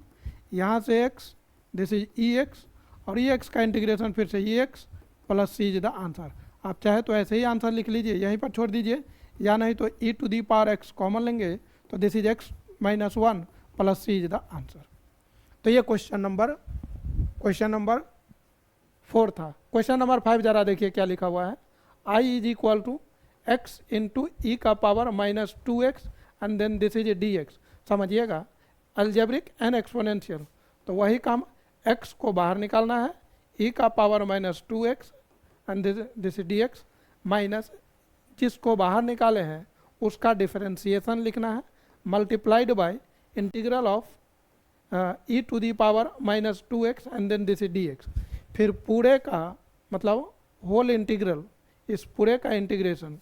यहाँ से x दिस इज ex और ex का इंटीग्रेशन फिर से ex plus c is the answer. आप चाहे तो ऐसे ही आंसर लिख लीजिए, यहीं पर छोड़ दीजिए, या नहीं तो e to the power x common लेंगे, तो this is x minus 1 plus c is the answer. तो ये क्वेश्चन नंबर 4 था। क्वेश्चन नंबर 5 जरा देखिए क्या लिखा हुआ है, i is equal to x into e का power minus 2x and then this is dx। समझिएगा अलजेब्रिक एंड एक्सपोनेंशियल, तो वही काम, x को बाहर निकालना है, e का power minus 2x and this is dx minus जिसको बाहर निकाले हैं उसका डिफरेंशिएशन लिखना है multiplied by integral of e to the power minus 2x and then this is dx। फिर पूरे का मतलब होल इंटीग्रल, इस पूरे का इंटीग्रेशन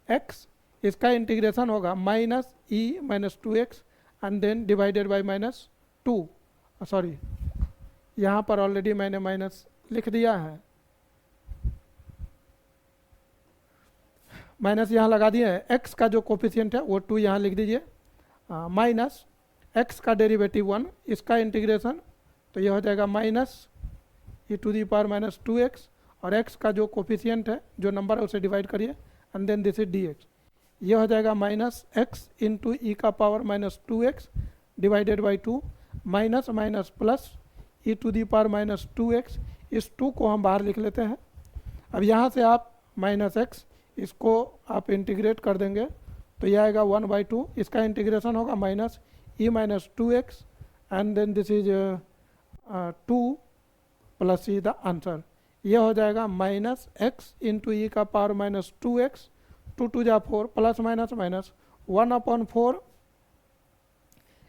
x इसका इंटीग्रेशन होगा minus e minus 2x and then divided by minus 2, sorry यहाँ पर ऑलरेडी मैंने माइनस लिख दिया है, माइनस यहाँ लगा दिया है, x का जो कोफिशिएंट है वो 2 यहाँ लिख दीजिए, माइनस x का डेरिवेटिव 1 इसका इंटीग्रेशन, तो ये हो जाएगा minus e to the power minus 2x और x का जो कोफिशिएंट है, जो नंबर है, उसे डिवाइड करिए, and then this is dx। ये हो जाएगा माइनस एक्स इंटू ई का power minus 2x divided by 2, minus minus plus e to the power minus 2x। इस 2 को हम बाहर लिख लेते हैं। अब यहाँ से आप माइनस एक्स, इसको आप इंटीग्रेट कर देंगे तो ये आएगा 1/2। इसका इंटीग्रेशन होगा minus e minus 2x, and then this is 2 plus e the answer. ये हो जाएगा माइनस एक्स इंटू ई का पावर माइनस 2x, 2 2 जा 4, प्लस माइनस माइनस 1/4।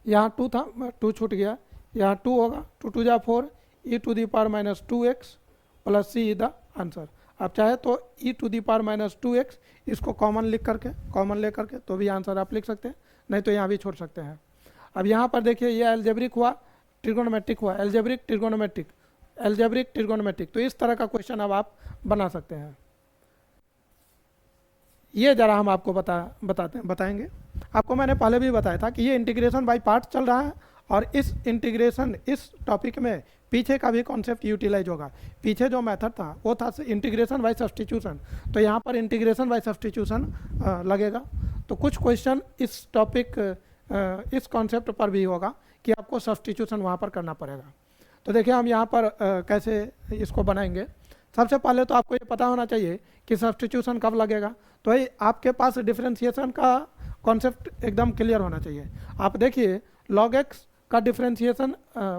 यहाँ 2 था, 2 छूट गया, यहाँ 2 होगा, 2 2 जा 4, e to the power minus 2x plus c the answer. आप चाहे तो e to the power minus 2x इसको कॉमन लिख करके, कॉमन ले करके तो भी आंसर आप लिख सकते हैं, नहीं तो यहाँ भी छोड़ सकते हैं। अब यहाँ पर देखिए ये एल्जेब्रिक हुआ, ट्रिगोनोमेट्रिक हुआ, एल्जेब्रिक ट्रिगोनोमेट्रिक, एल्जेब्रिक ट्रिगोनोमेट्रिक, तो इस तरह का क्वेश्चन अब आप बना सकते हैं। ये ज़रा हम आपको बताएंगे। आपको मैंने पहले भी बताया था कि ये इंटीग्रेशन बाय पार्ट चल रहा है, और इस इंटीग्रेशन, इस टॉपिक में पीछे का भी कॉन्सेप्ट यूटिलाइज होगा। पीछे जो मेथड था वो था इंटीग्रेशन बाय सब्स्टिट्यूशन, तो यहाँ पर इंटीग्रेशन बाय सब्स्टिट्यूशन लगेगा। तो कुछ क्वेश्चन इस टॉपिक, इस कॉन्सेप्ट पर भी होगा कि आपको सब्स्टिट्यूशन वहाँ पर करना पड़ेगा। तो देखिए हम यहाँ पर कैसे इसको बनाएंगे। सबसे पहले तो आपको ये पता होना चाहिए कि सब्स्टिट्यूशन कब लगेगा। तो ये आपके पास डिफरेंशिएशन का कॉन्सेप्ट एकदम क्लियर होना चाहिए। आप देखिए log x का डिफरेंशिएशन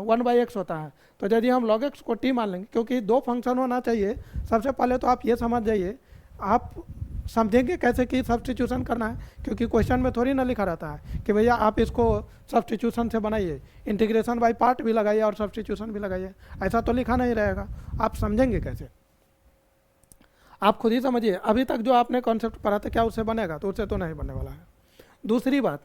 1/x होता है, तो यदि हम log x को t मान लेंगे, क्योंकि दो फंक्शन होना चाहिए, सबसे पहले तो आप ये समझ जाइए, आप समझेंगे कैसे कि सब्स्टिट्यूशन करना है, क्योंकि क्वेश्चन में थोड़ी ना लिखा रहता है कि भैया आप इसको सब्स्टिट्यूशन से बनाइए, इंटीग्रेशन बाय पार्ट भी लगाइए और सब्स्टिट्यूशन भी लगाइए, ऐसा तो लिखा नहीं रहेगा। आप समझेंगे कैसे, आप खुद ही समझिए। अभी तक जो आपने कॉन्सेप्ट पढ़ा था क्या उससे बनेगा? तो उससे तो नहीं बनने वाला है। दूसरी बात,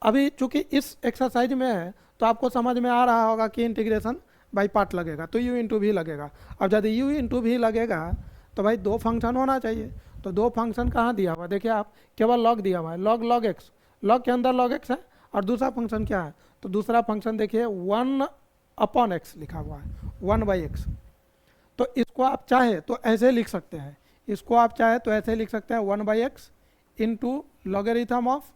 अभी चूंकि इस एक्सरसाइज में है तो आपको समझ में आ रहा होगा कि इंटीग्रेशन बाय पार्ट लगेगा, तो u इंटू भी लगेगा। अब यदि u इंटू भी लगेगा तो भाई दो फंक्शन होना चाहिए। तो दो फंक्शन कहाँ दिया हुआ है? देखिए आप, केवल log दिया हुआ है, log x, log के अंदर log x है, और दूसरा फंक्शन क्या है? तो दूसरा फंक्शन देखिए 1/x लिखा हुआ है, 1/x। तो इसको आप चाहे तो ऐसे लिख सकते हैं, इसको आप चाहे तो ऐसे लिख सकते हैं 1/x into logarithm of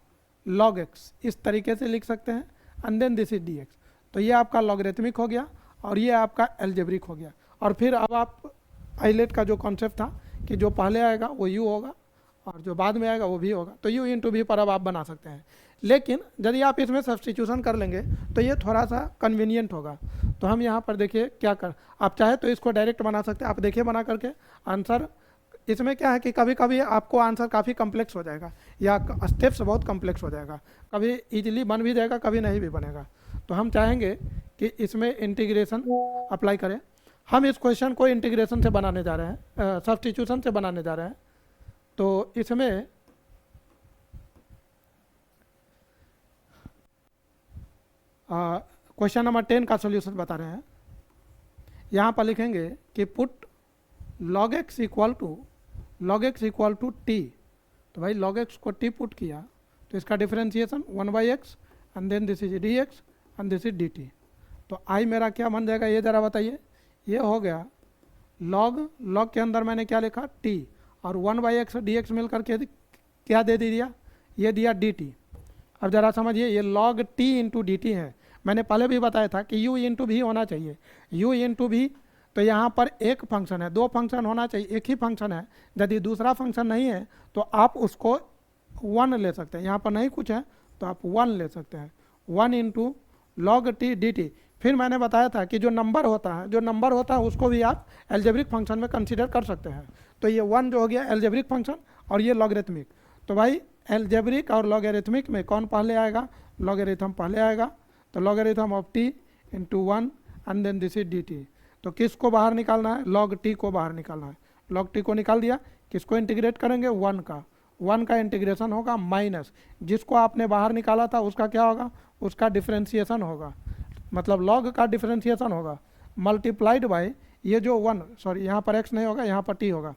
log x, इस तरीके से लिख सकते हैं, and then this is dx। तो ये आपका लॉगरिथमिक हो गया और ये आपका एल्जेब्रिक हो गया। और फिर अब आप आइलेट का जो कॉन्सेप्ट था कि जो पहले आएगा वो u होगा और जो बाद में आएगा वो भी होगा, तो u इंटू भी पर अब आप बना सकते हैं। लेकिन यदि आप इसमें सब्स्टिट्यूशन कर लेंगे तो ये थोड़ा सा कन्वीनियंट होगा। तो हम यहाँ पर देखिए क्या कर, आप चाहे तो इसको डायरेक्ट बना सकते हैं। आप देखिए बना करके आंसर, इसमें क्या है कि कभी कभी आपको आंसर काफ़ी कम्प्लेक्स हो जाएगा या स्टेप्स बहुत कम्प्लेक्स हो जाएगा, कभी इजीली बन भी जाएगा, कभी नहीं भी बनेगा। तो हम चाहेंगे कि इसमें इंटीग्रेशन अप्लाई करें। हम इस क्वेश्चन को इंटीग्रेशन से बनाने जा रहे हैं, सब्स्टिट्यूशन से बनाने जा रहे हैं। तो इसमें क्वेश्चन नंबर 10 का सोल्यूशन बता रहे हैं। यहाँ पर लिखेंगे कि put log x equal to t. तो भाई log x को t पुट किया तो इसका differentiation 1/x, and then this is dx and this is dt। तो i मेरा क्या बन जाएगा ये ज़रा बताइए। ये हो गया log के अंदर मैंने क्या लिखा? t, और 1/x dx मिल करके क्या दे दिया? ये दिया dt। अब ज़रा समझिए, ये log t इंटू dt है। मैंने पहले भी बताया था कि u इंटू भी होना चाहिए, u इंटू भी। तो यहाँ पर एक फंक्शन है, दो फंक्शन होना चाहिए, एक ही फंक्शन है। यदि दूसरा फंक्शन नहीं है तो आप उसको 1 ले सकते हैं। यहाँ पर नहीं कुछ है तो आप 1 ले सकते हैं, 1 इंटू log t dt। फिर मैंने बताया था कि जो नंबर होता है उसको भी आप एल्जेब्रिक फंक्शन में कंसीडर कर सकते हैं। तो ये 1 जो हो गया एल्जेब्रिक फंक्शन, और ये लॉगरिथमिक। तो भाई एल्जेब्रिक और लॉगरिथमिक में कौन पहले आएगा? लॉगरिथम पहले आएगा। तो logarithm of t into 1 and then this is dt। तो किसको बाहर निकालना है? log t को बाहर निकालना है। log t को निकाल दिया, किसको इंटीग्रेट करेंगे? 1 का इंटीग्रेशन होगा माइनस, जिसको आपने बाहर निकाला था उसका क्या होगा? उसका डिफरेंशिएशन होगा, मतलब log का डिफरेंशिएशन होगा, मल्टीप्लाइड बाय ये जो 1, सॉरी यहाँ पर x नहीं होगा, यहाँ पर t होगा।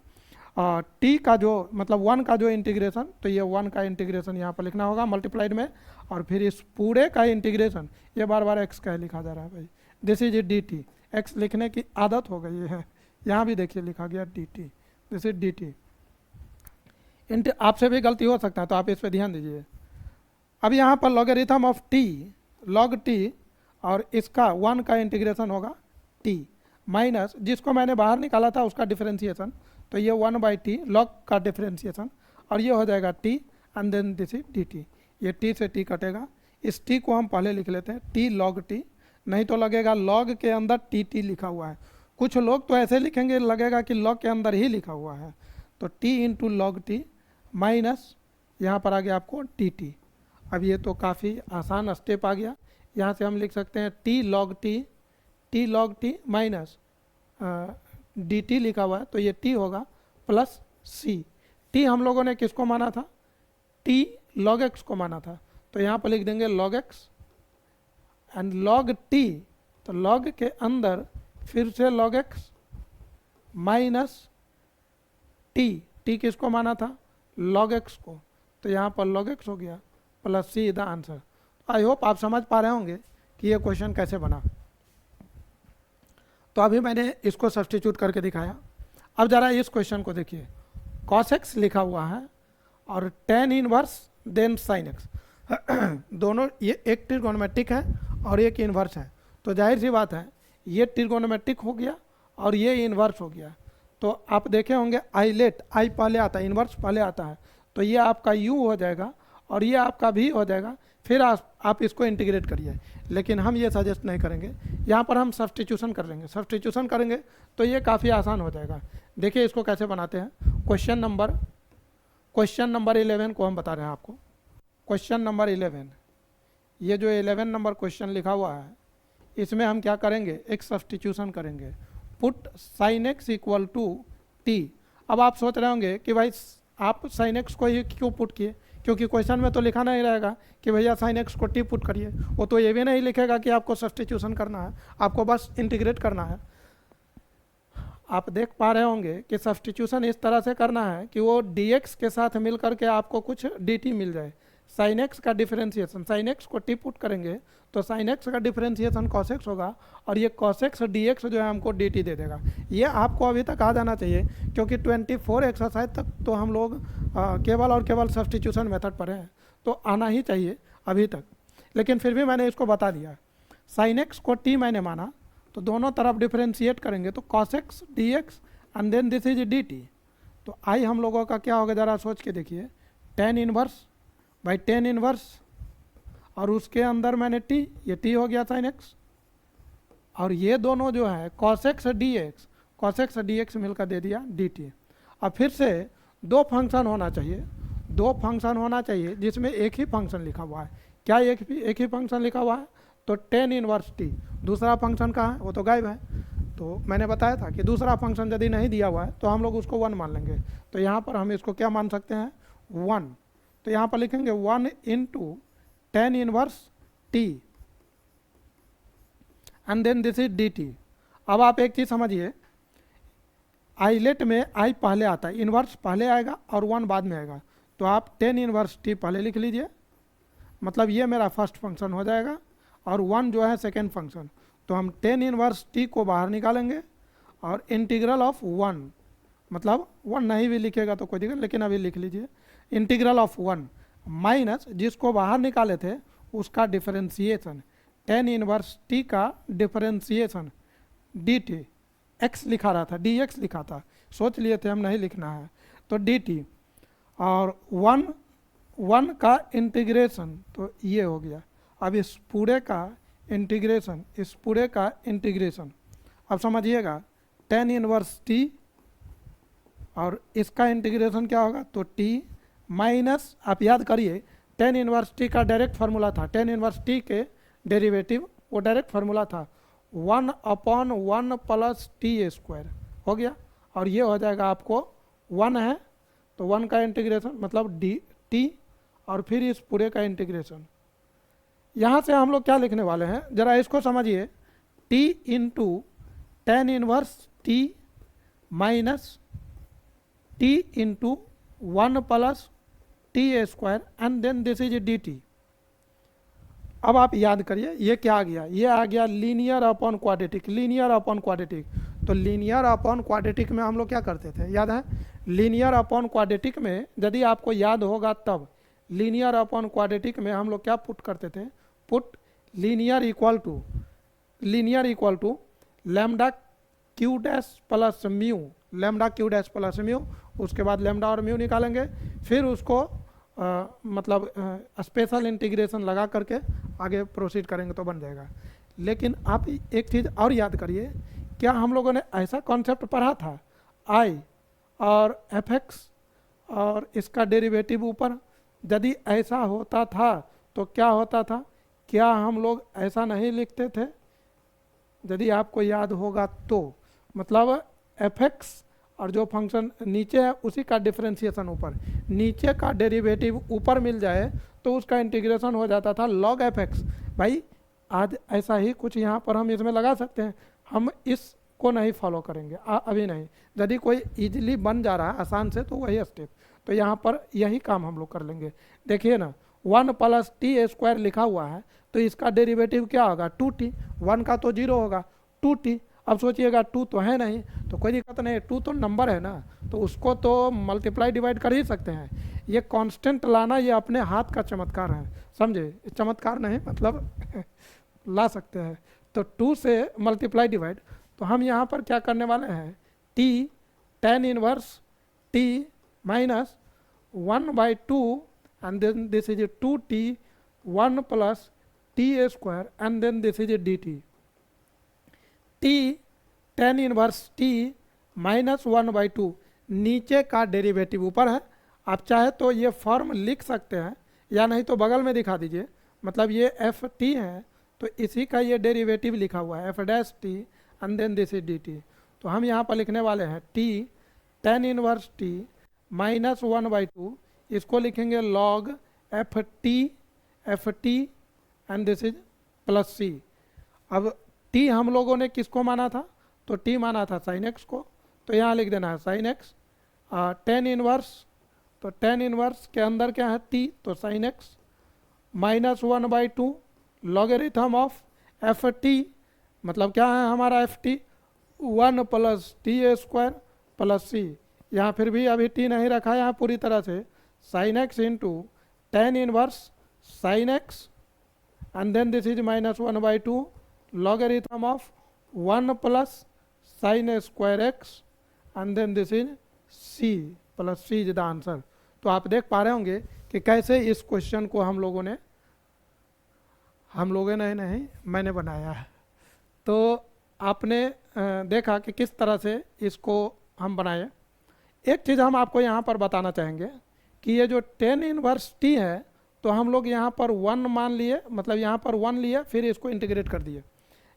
t का जो मतलब 1 का जो इंटीग्रेशन, तो ये 1 का इंटीग्रेशन यहाँ पर लिखना होगा मल्टीप्लाइड में, और फिर इस पूरे का इंटीग्रेशन, ये बार बार x का लिखा जा रहा है भाई, दिस इज dt। x लिखने की आदत हो गई है, यहाँ भी देखिए लिखा गया D T, this is d T. आपसे भी गलती हो सकता है तो आप इस पर ध्यान दीजिए। अब यहाँ पर logarithm of T, log T, और इसका 1 का इंटीग्रेशन होगा टी माइनस जिसको मैंने बाहर निकाला था उसका डिफरेंशिएशन, तो ये 1/t लॉग का डिफरेंशिएशन, और ये हो जाएगा t and then this is d t. ये टी से टी कटेगा, इस टी को हम पहले लिख लेते हैं टी लॉग टी, नहीं तो लगेगा लॉग के अंदर टी टी लिखा हुआ है। कुछ लोग तो ऐसे लिखेंगे लगेगा कि लॉग के अंदर ही लिखा हुआ है, तो T into log T minus यहाँ पर आ गया आपको डी टी। अब ये तो काफ़ी आसान स्टेप आ गया, यहाँ से हम लिख सकते हैं T log T minus D T लिखा हुआ है, तो ये टी होगा प्लस सी। टी हम लोगों ने किसको माना था? टी लॉग एक्स को माना था, तो यहाँ पर लिख देंगे log x and log T, तो लॉग के अंदर फिर से log x minus T, T किसको माना था? लॉग एक्स को, तो यहाँ पर लॉग एक्स हो गया plus c the answer. I hope आप समझ पा रहे होंगे कि ये क्वेश्चन कैसे बना। तो अभी मैंने इसको सब्स्टिट्यूट करके दिखाया। अब ज़रा इस क्वेश्चन को देखिए, cos x लिखा हुआ है और tan inverse then sin x दोनों, ये एक ट्रिगोनोमेट्रिक है और एक इन्वर्स है, तो जाहिर सी बात है ये ट्रिगोनोमेट्रिक हो गया और ये इन्वर्स हो गया। तो आप देखे होंगे आइलेट, आई पहले आता है, इन्वर्स पहले आता है, तो ये आपका u हो जाएगा और ये आपका v हो जाएगा। फिर आप इसको इंटीग्रेट करिए, लेकिन हम ये सजेस्ट नहीं करेंगे, यहाँ पर हम सब्स्टिट्यूशन कर लेंगे। सब्स्टिट्यूशन करेंगे तो ये काफ़ी आसान हो जाएगा। देखिए इसको कैसे बनाते हैं। क्वेश्चन नंबर 11 को हम बता रहे हैं आपको। क्वेश्चन नंबर 11, ये जो 11 नंबर क्वेश्चन लिखा हुआ है, इसमें हम क्या करेंगे? एक सब्स्टिट्यूशन करेंगे, put sine x equal to t. अब आप सोच रहे होंगे कि भाई आप साइन एक्स को ही क्यों पुट किए, क्योंकि क्वेश्चन में तो लिखा नहीं रहेगा कि भैया साइन एक्स को टी पुट करिए, वो तो ये भी नहीं लिखेगा कि आपको सब्स्टिट्यूशन करना है, आपको बस इंटीग्रेट करना है। आप देख पा रहे होंगे कि सब्स्टिट्यूशन इस तरह से करना है कि वो dx के साथ मिल करके आपको कुछ dt मिल जाए। साइन एक्स का डिफरेंशिएशन, साइन एक्स को टी पुट करेंगे तो साइन एक्स का डिफरेंशिएशन कॉस एक्स होगा और ये कॉस एक्स dx जो है हमको dt दे देगा। ये आपको अभी तक आ जाना चाहिए, क्योंकि 24 एक्सरसाइज तक तो हम लोग केवल और केवल सब्स्टिट्यूशन मेथड पढ़े हैं, तो आना ही चाहिए अभी तक। लेकिन फिर भी मैंने इसको बता दिया, साइन एक्स को टी मैंने माना, तो दोनों तरफ डिफरेंशिएट करेंगे तो cos x dx and then this is dt। तो आई हम लोगों का क्या होगा, ज़रा सोच के देखिए, tan inverse by tan inverse और उसके अंदर मैंने t, ये t हो गया sin x, और ये दोनों जो है cos x dx मिलकर दे दिया dt। अब फिर से दो फंक्शन होना चाहिए जिसमें एक ही फंक्शन लिखा हुआ है। क्या एक ही फंक्शन लिखा हुआ है? तो tan इनवर्स t। दूसरा फंक्शन कहाँ है? वो तो गायब है। तो मैंने बताया था कि दूसरा फंक्शन यदि नहीं दिया हुआ है तो हम लोग उसको 1 मान लेंगे। तो यहाँ पर हम इसको क्या मान सकते हैं? 1। तो यहाँ पर लिखेंगे 1 into tan inverse t and then this is dt। अब आप एक चीज़ समझिए, आइलेट में आई पहले आता है, इन्वर्स पहले आएगा और 1 बाद में आएगा, तो आप tan इनवर्स t पहले लिख लीजिए, मतलब ये मेरा फर्स्ट फंक्शन हो जाएगा और 1 जो है सेकेंड फंक्शन। तो हम tan इनवर्स t को बाहर निकालेंगे और इंटीग्रल ऑफ 1, मतलब 1 नहीं भी लिखेगा तो कोई दिक्कत, लेकिन अभी लिख लीजिए, इंटीग्रल ऑफ 1 माइनस जिसको बाहर निकाले थे उसका डिफरेंशिएशन, tan इनवर्स t का डिफरेंशिएशन dt। x लिखा रहा था, dx लिखा था, सोच लिए थे हम नहीं लिखना है, तो dt और 1 का इंटीग्रेशन, तो ये हो गया। अब इस पूरे का इंटीग्रेशन, अब समझिएगा tan इनवर्स t और इसका इंटीग्रेशन क्या होगा? तो t माइनस, आप याद करिए tan इनवर्स t का डायरेक्ट फार्मूला था, tan इनवर्स t के डेरिवेटिव वो डायरेक्ट फार्मूला था 1/1 प्लस t स्क्वायर हो गया, और ये हो जाएगा आपको 1 है तो 1 का इंटीग्रेशन मतलब t और फिर इस पूरे का इंटीग्रेशन। यहाँ से हम लोग क्या लिखने वाले हैं, ज़रा इसको समझिए, t into tan inverse t minus t into 1 plus t square and then this is dt। अब आप याद करिए ये क्या आ गया? ये आ गया linear upon quadratic, linear upon quadratic. तो लीनियर अपॉन क्वाड्रेटिक में हम लोग क्या करते थे, याद है? लीनियर अपॉन क्वाड्रेटिक में यदि आपको याद होगा तब लीनियर अपॉन क्वाड्रेटिक में हम लोग क्या पुट करते थे, put linear equal to lambda q dash plus mu, lambda q dash plus mu, उसके बाद लैम्डा और म्यू निकालेंगे, फिर उसको मतलब स्पेशल इंटीग्रेशन लगा करके आगे प्रोसीड करेंगे तो बन जाएगा। लेकिन आप एक चीज़ और याद करिए, क्या हम लोगों ने ऐसा कॉन्सेप्ट पढ़ा था आई और एफ एक्स और इसका डेरिवेटिव ऊपर? यदि ऐसा होता था तो क्या होता था, क्या हम लोग ऐसा नहीं लिखते थे? यदि आपको याद होगा तो मतलब एफ एक्स और जो फंक्शन नीचे है उसी का डिफरेंशिएशन ऊपर, नीचे का डेरिवेटिव ऊपर मिल जाए तो उसका इंटीग्रेशन हो जाता था लॉग एफ एक्स। भाई आज ऐसा ही कुछ यहाँ पर हम इसमें लगा सकते हैं, हम इसको नहीं फॉलो करेंगे अभी नहीं। यदि कोई इजीली बन जा रहा है आसान से तो वही स्टेप, तो यहाँ पर यही काम हम लोग कर लेंगे। देखिए ना 1 प्लस टी स्क्वायर लिखा हुआ है तो इसका डेरिवेटिव क्या होगा 2t, 1 का तो 0 होगा 2t। अब सोचिएगा 2 तो है नहीं तो कोई दिक्कत नहीं, 2 तो नंबर है ना, तो उसको तो मल्टीप्लाई डिवाइड कर ही सकते हैं। ये कांस्टेंट लाना ये अपने हाथ का चमत्कार है, समझे? चमत्कार नहीं मतलब ला सकते हैं। तो 2 से मल्टीप्लाई डिवाइड, तो हम यहाँ पर क्या करने वाले हैं, t tan inverse t minus 1/2 and then this is 2t 1 plus t square and then this is dt। t tan inverse t minus 1/2 नीचे का डेरिवेटिव ऊपर है। आप चाहे तो ये फॉर्म लिख सकते हैं या नहीं तो बगल में दिखा दीजिए, मतलब ये एफ टी है तो इसी का ये डेरिवेटिव लिखा हुआ है f dash t and then this is d t. तो हम यहाँ पर लिखने वाले हैं t tan inverse t minus 1/2, इसको लिखेंगे log f t and this is plus c. अब टी हम लोगों ने किसको माना था, तो टी माना था साइन एक्स को, तो यहाँ लिख देना है साइन एक्स। tan इनवर्स, तो tan इनवर्स के अंदर क्या है टी, तो sine x minus 1/2 logarithm of f t, मतलब क्या है हमारा f t 1 plus t square plus c. यहाँ फिर भी अभी टी नहीं रखा है यहाँ पूरी तरह से, sine x into tan inverse sine x and then this is minus 1/2 logarithm of 1 plus sine square x and then this is c plus c is the answer. तो आप देख पा रहे होंगे कि कैसे इस क्वेश्चन को हम लोगों ने नहीं मैंने बनाया है। तो आपने देखा कि किस तरह से इसको हम बनाए। एक चीज़ हम आपको यहाँ पर बताना चाहेंगे कि ये जो tan इनवर्स t है तो हम लोग यहाँ पर 1 मान लिए, मतलब यहाँ पर 1 लिए फिर इसको इंटीग्रेट कर दिए,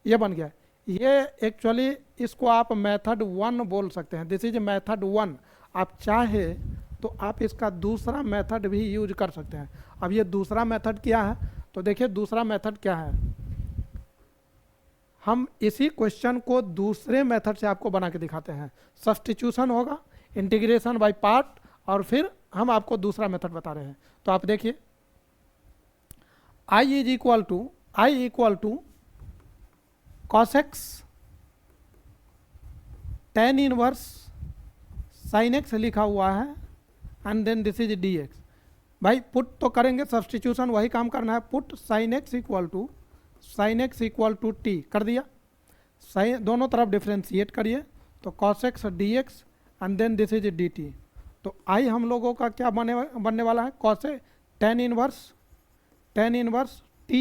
ये बन गया। ये एक्चुअली इसको आप मेथड 1 बोल सकते हैं, दिस इज मेथड 1। आप चाहे तो आप इसका दूसरा मेथड भी यूज कर सकते हैं। अब ये दूसरा मेथड क्या है, तो देखिए दूसरा मेथड क्या है, हम इसी क्वेश्चन को दूसरे मेथड से आपको बना के दिखाते हैं। सब्स्टिट्यूशन होगा, इंटीग्रेशन बाय पार्ट, और फिर हम आपको दूसरा मेथड बता रहे हैं। तो आप देखिए i is equal to cos x tan inverse sin x लिखा हुआ है and then this is dx। भाई पुट तो करेंगे, सब्स्टिट्यूशन वही काम करना है। Put sin x equal to t कर दिया, साइन दोनों तरफ डिफ्रेंशिएट करिए, तो cos x dx and then this is dt। तो आई हम लोगों का क्या बनने वाला है, cos tan inverse t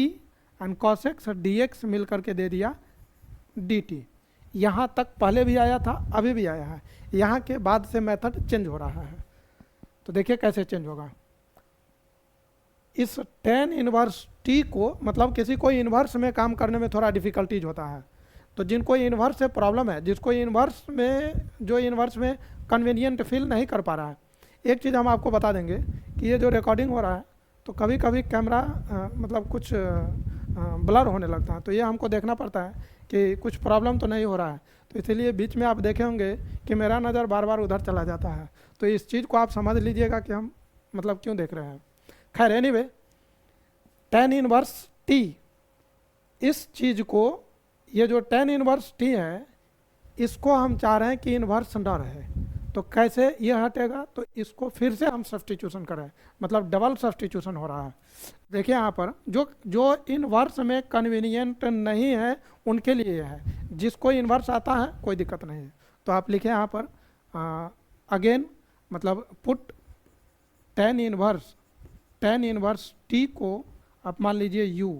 and cos x dx मिल करके दे दिया dt। यहाँ तक पहले भी आया था, अभी भी आया है, यहाँ के बाद से मेथड चेंज हो रहा है। तो देखिए कैसे चेंज होगा। इस tan इनवर्स t को, मतलब किसी को इन्वर्स में काम करने में थोड़ा डिफिकल्टीज होता है, तो जिनको इन्वर्स से प्रॉब्लम है, जिसको इन्वर्स में कन्वीनियंट फील नहीं कर पा रहा है, एक चीज़ हम आपको बता देंगे कि ये जो रिकॉर्डिंग हो रहा है तो कभी कभी कैमरा मतलब कुछ ब्लर होने लगता है, तो ये हमको देखना पड़ता है कि कुछ प्रॉब्लम तो नहीं हो रहा है। तो इसलिए बीच में आप देखे होंगे कि मेरा नज़र बार बार उधर चला जाता है, तो इस चीज़ को आप समझ लीजिएगा कि हम मतलब क्यों देख रहे हैं। खैर एनीवे, tan इनवर्स t, इस चीज़ को, ये जो tan इनवर्स t है इसको हम चाह रहे हैं कि इन्वर्स न रहे, तो कैसे ये हटेगा, तो इसको फिर से हम सब्स्टिट्यूशन करें, मतलब डबल सब्स्टिट्यूशन हो रहा है। देखिए यहाँ पर जो जो इन्वर्स में कन्वीनियंट नहीं है उनके लिए यह है, जिसको इन्वर्स आता है कोई दिक्कत नहीं है। तो आप लिखें यहाँ पर अगेन, मतलब पुट टेन इनवर्स टी को आप मान लीजिए u,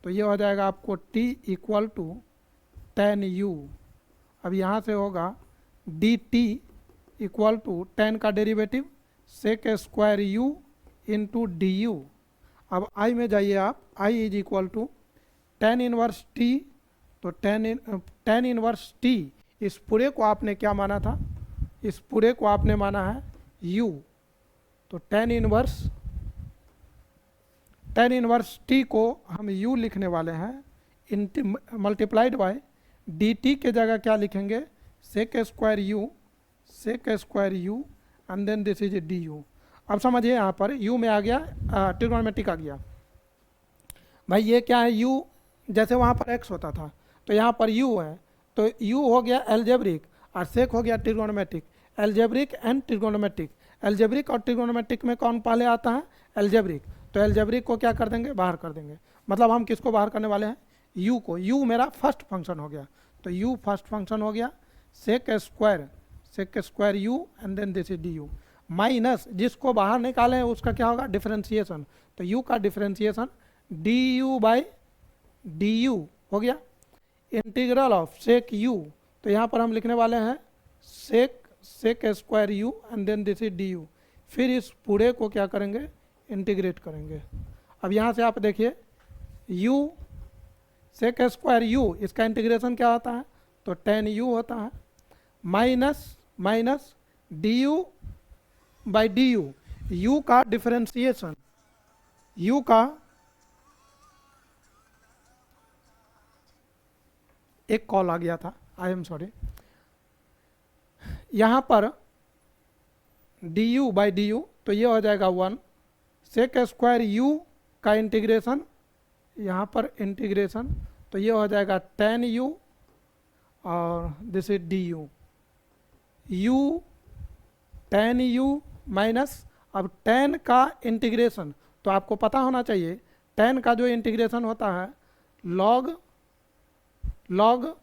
तो ये हो जाएगा आपको t equal to tan u। अब यहाँ से होगा dt इक्वल टू टेन का derivative sec square u into d u. अब i में जाइए आप, i is equal to tan inverse t, तो टेन इनवर्स t, इस पूरे को आपने क्या माना था, इस पूरे को आपने माना है u, तो टेन इनवर्स t को हम u लिखने वाले हैं मल्टीप्लाइड बाय dt के जगह क्या लिखेंगे, sec square u and then this is d u. अब समझिए यहाँ पर u में आ गया, ट्रिग्नोमेट्रिक आ गया। भाई ये क्या है u, जैसे वहाँ पर x होता था तो यहाँ पर u है, तो u हो गया एल्जेब्रिक और सेक हो गया trigonometric. Algebraic and trigonometric, algebraic और ट्रिग्नोमेट्रिक में कौन पहले आता है, एल्जेब्रिक। तो एल्जेब्रिक को क्या कर देंगे, बाहर कर देंगे। मतलब हम किसको बाहर करने वाले हैं, u को। u मेरा फर्स्ट फंक्शन हो गया, तो u फर्स्ट फंक्शन हो गया, sec square u and then this is d u, minus जिसको बाहर निकाले हैं उसका क्या होगा, डिफरेंशिएशन। तो u का differentiation D u by D you हो गया, इंटीग्रल ऑफ सेक u, तो यहाँ पर हम लिखने वाले हैं sec square u and then this is d u. फिर इस पूरे को क्या करेंगे, इंटीग्रेट करेंगे। अब यहाँ से आप देखिए u सेक स्क्वायर u, इसका इंटीग्रेशन क्या होता है, तो टेन u होता है, minus D u by D you, u का डिफरेंशिएशन, u का एक कॉल आ गया था, आई एम सॉरी। यहाँ पर D u by D you, तो ये हो जाएगा 1, सेक स्क्वायर u का इंटीग्रेशन, यहाँ पर इंटीग्रेशन, तो ये हो जाएगा टेन u और this is d you, u tan u minus, अब टेन का इंटीग्रेशन तो आपको पता होना चाहिए, टेन का जो इंटीग्रेशन होता है लॉग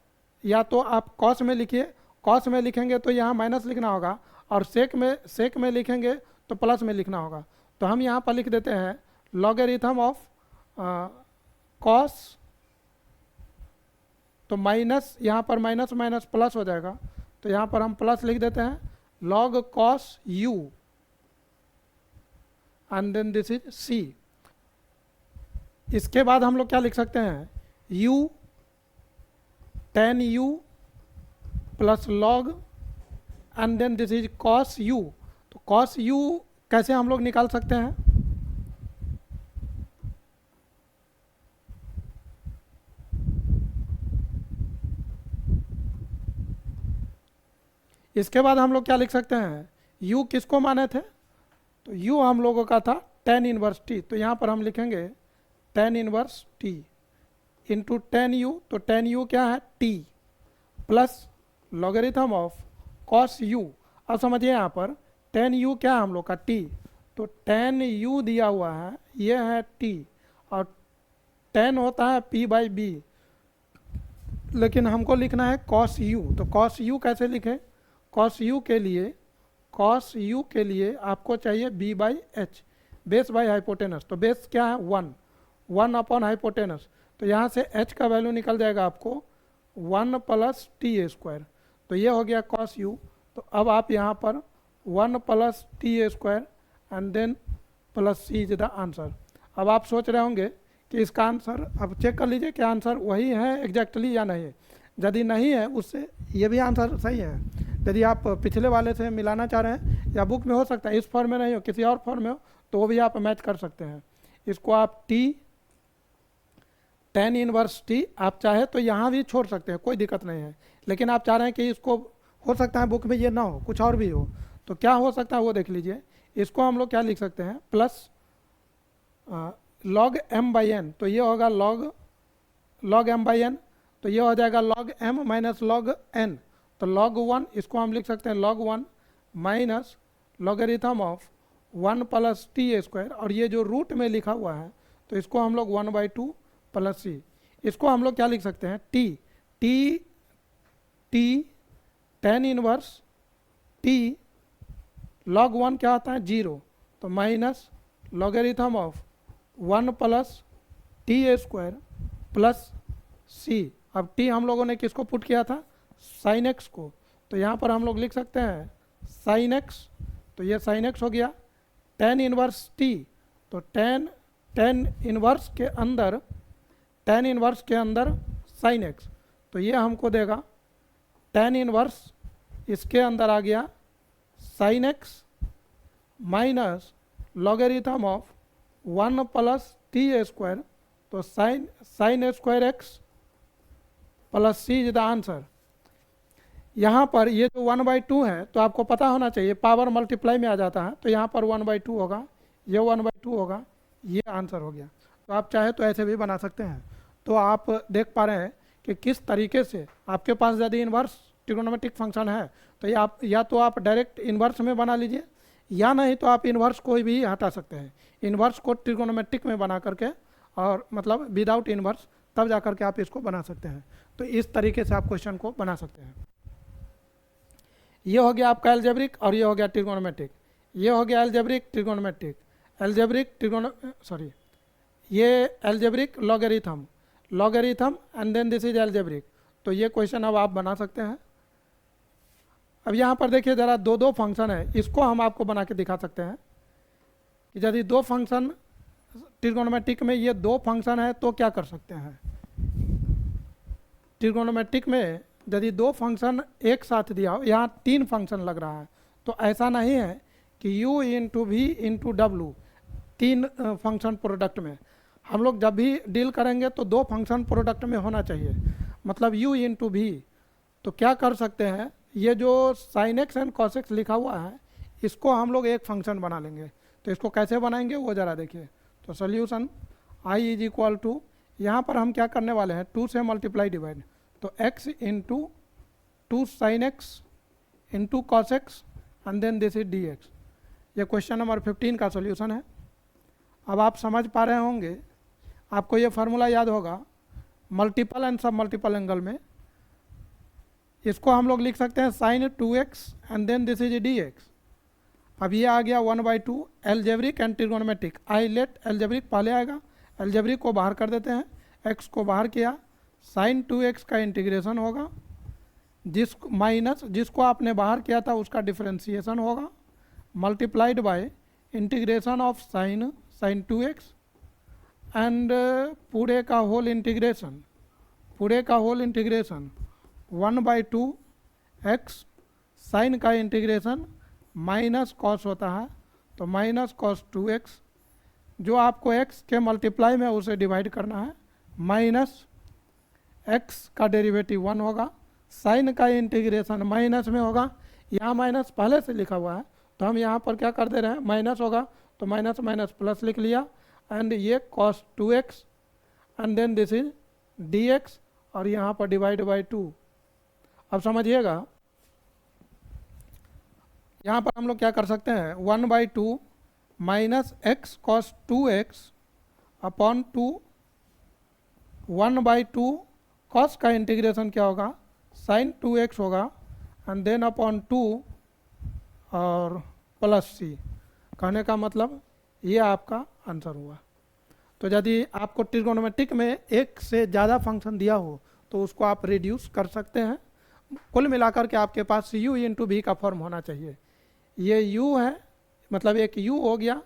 या तो आप कॉस में लिखिए, कॉस में लिखेंगे तो यहाँ माइनस लिखना होगा, और सेक में लिखेंगे तो प्लस में लिखना होगा। तो हम यहाँ पर लिख देते हैं लॉगरिथम ऑफ कॉस, तो माइनस, यहाँ पर माइनस माइनस प्लस हो जाएगा, तो यहाँ पर हम प्लस लिख देते हैं log cos u and then this is c। इसके बाद हम लोग क्या लिख सकते हैं, u tan u plus log and then this is cos u। तो कॉस u कैसे हम लोग निकाल सकते हैं, इसके बाद हम लोग क्या लिख सकते हैं, u किसको माने थे, तो u हम लोगों का था टेन इनवर्स t, तो यहाँ पर हम लिखेंगे ten inverse t into ten u, तो टेन u क्या है t, plus logarithm of cos u। अब समझिए यहाँ पर टेन u क्या है हम लोग का t, तो टेन u दिया हुआ है, ये है t, और टेन होता है p बाई बी, लेकिन हमको लिखना है कॉस u। तो कॉस u कैसे लिखें, कॉस u के लिए आपको चाहिए b by H, base by hypotenuse, तो बेस क्या है 1 अपॉन हाइपोटेनस, तो यहाँ से h का वैल्यू निकल जाएगा आपको 1 प्लस टी स्क्वायर, तो ये हो गया कॉस u। तो अब आप यहाँ पर 1 plus t square and then plus c is the answer. अब आप सोच रहे होंगे कि इसका आंसर, अब चेक कर लीजिए कि आंसर वही है एग्जैक्टली या नहीं है। यदि नहीं है उससे ये भी आंसर सही है। यदि आप पिछले वाले से मिलाना चाह रहे हैं या बुक में हो सकता है इस फॉर्म में नहीं हो, किसी और फॉर्म में हो, तो वो भी आप मैच कर सकते हैं। इसको आप टेन इनवर्स टी आप चाहे तो यहाँ भी छोड़ सकते हैं, कोई दिक्कत नहीं है, लेकिन आप चाह रहे हैं कि इसको हो सकता है बुक में ये ना हो, कुछ और भी हो, तो क्या हो सकता है वो देख लीजिए। इसको हम लोग क्या लिख सकते हैं, plus log m by n, तो ये होगा लॉग m बाई एन, तो ये हो जाएगा log m minus log n, तो log 1 इसको हम लिख सकते हैं log 1 minus logarithm of 1 plus t square, और ये जो रूट में लिखा हुआ है तो इसको हम लोग 1/2 प्लस सी, इसको हम लोग क्या लिख सकते हैं t, t t tan inverse t log 1 क्या आता है 0, तो minus logarithm of 1 plus t square plus c. अब टी हम लोगों ने किसको पुट किया था साइन एक्स को, तो यहाँ पर हम लोग लिख सकते हैं साइन एक्स, तो ये साइन एक्स हो गया। tan इनवर्स टी, तो tan इनवर्स के अंदर साइन एक्स, तो ये हमको देगा tan इनवर्स, इसके अंदर आ गया sine x minus logarithm of 1 plus t square, तो sine square x plus c is the answer. यहाँ पर ये जो 1/2 है तो आपको पता होना चाहिए पावर मल्टीप्लाई में आ जाता है, तो यहाँ पर 1/2 होगा, ये 1/2 होगा, ये आंसर हो गया। तो आप चाहे तो ऐसे भी बना सकते हैं। तो आप देख पा रहे हैं कि किस तरीके से आपके पास यदि इन्वर्स ट्रिगोनोमेट्रिक फंक्शन है तो या तो आप डायरेक्ट इन्वर्स में बना लीजिए, या नहीं तो आप इन्वर्स कोई भी हटा सकते हैं। इन्वर्स को ट्रिगोनोमेट्रिक में बना करके, और मतलब विदाउट इन्वर्स, तब जा करके आप इसको बना सकते हैं। तो इस तरीके से आप क्वेश्चन को बना सकते हैं। ये हो गया आपका एल्जेब्रिक और ये हो गया ट्रिगोनोमेट्रिक। ये हो गया एल्जेब्रिक ट्रिगोनोमेट्रिक, ये algebraic logarithm and then this is algebraic. तो ये क्वेश्चन अब आप बना सकते हैं। अब यहाँ पर देखिए ज़रा दो फंक्शन है, इसको हम आपको बना के दिखा सकते हैं कि यदि दो फंक्शन ट्रिगोनोमेट्रिक में ये दो फंक्शन है तो क्या कर सकते हैं। ट्रिगोनोमेट्रिक में यदि दो फंक्शन एक साथ दिया हो, यहाँ 3 फंक्शन लग रहा है, तो ऐसा नहीं है कि u इंटू वी इंटू डब्लू 3 फंक्शन प्रोडक्ट में। हम लोग जब भी डील करेंगे तो 2 फंक्शन प्रोडक्ट में होना चाहिए, मतलब u इंटू वी। तो क्या कर सकते हैं, ये जो sign x and cos x लिखा हुआ है इसको हम लोग एक फंक्शन बना लेंगे। तो इसको कैसे बनाएंगे वो ज़रा देखिए। तो solution i is equal to, यहाँ पर हम क्या करने वाले हैं 2 से मल्टीप्लाई डिवाइड, तो x into 2 sine x into cos x and then this is dx। ये क्वेश्चन नंबर 15 का सॉल्यूशन है। अब आप समझ पा रहे होंगे, आपको ये फार्मूला याद होगा multiple and sub multiple angle में। इसको हम लोग लिख सकते हैं साइन 2x and then this is dx। अब ये आ गया 1/2 algebraic and trigonometric. ILATE algebraic पहले आएगा, एल्जेब्रिक को बाहर कर देते हैं, x को बाहर किया, साइन 2x का इंटीग्रेशन होगा, जिसको आपने बाहर किया था उसका डिफरेंशिएशन होगा, multiplied by integration of sine 2x and पूरे का होल इंटीग्रेशन 1/2 x साइन का इंटीग्रेशन माइनस कॉस होता है, तो माइनस कॉस 2x, जो आपको x के मल्टीप्लाई में उसे डिवाइड करना है, माइनस x का डेरिवेटिव 1 होगा, साइन का इंटीग्रेशन माइनस में होगा, यहाँ माइनस पहले से लिखा हुआ है तो हम यहाँ पर क्या कर दे रहे हैं माइनस होगा, तो माइनस माइनस प्लस लिख लिया, एंड ये cos 2x and then this is dx, और यहाँ पर डिवाइड बाई 2। अब समझिएगा, यहाँ पर हम लोग क्या कर सकते हैं 1/2 minus x cos 2x upon 2, 1/2 cos का इंटीग्रेशन क्या होगा sin 2x होगा, एंड देन अपॉन 2 और प्लस c। कहने का मतलब ये आपका आंसर हुआ। तो यदि आपको ट्रिगोनोमेट्रिक में एक से ज़्यादा फंक्शन दिया हो तो उसको आप रिड्यूस कर सकते हैं। कुल मिलाकर के आपके पास u इंटू वी का फॉर्म होना चाहिए। ये u है, मतलब एक u हो गया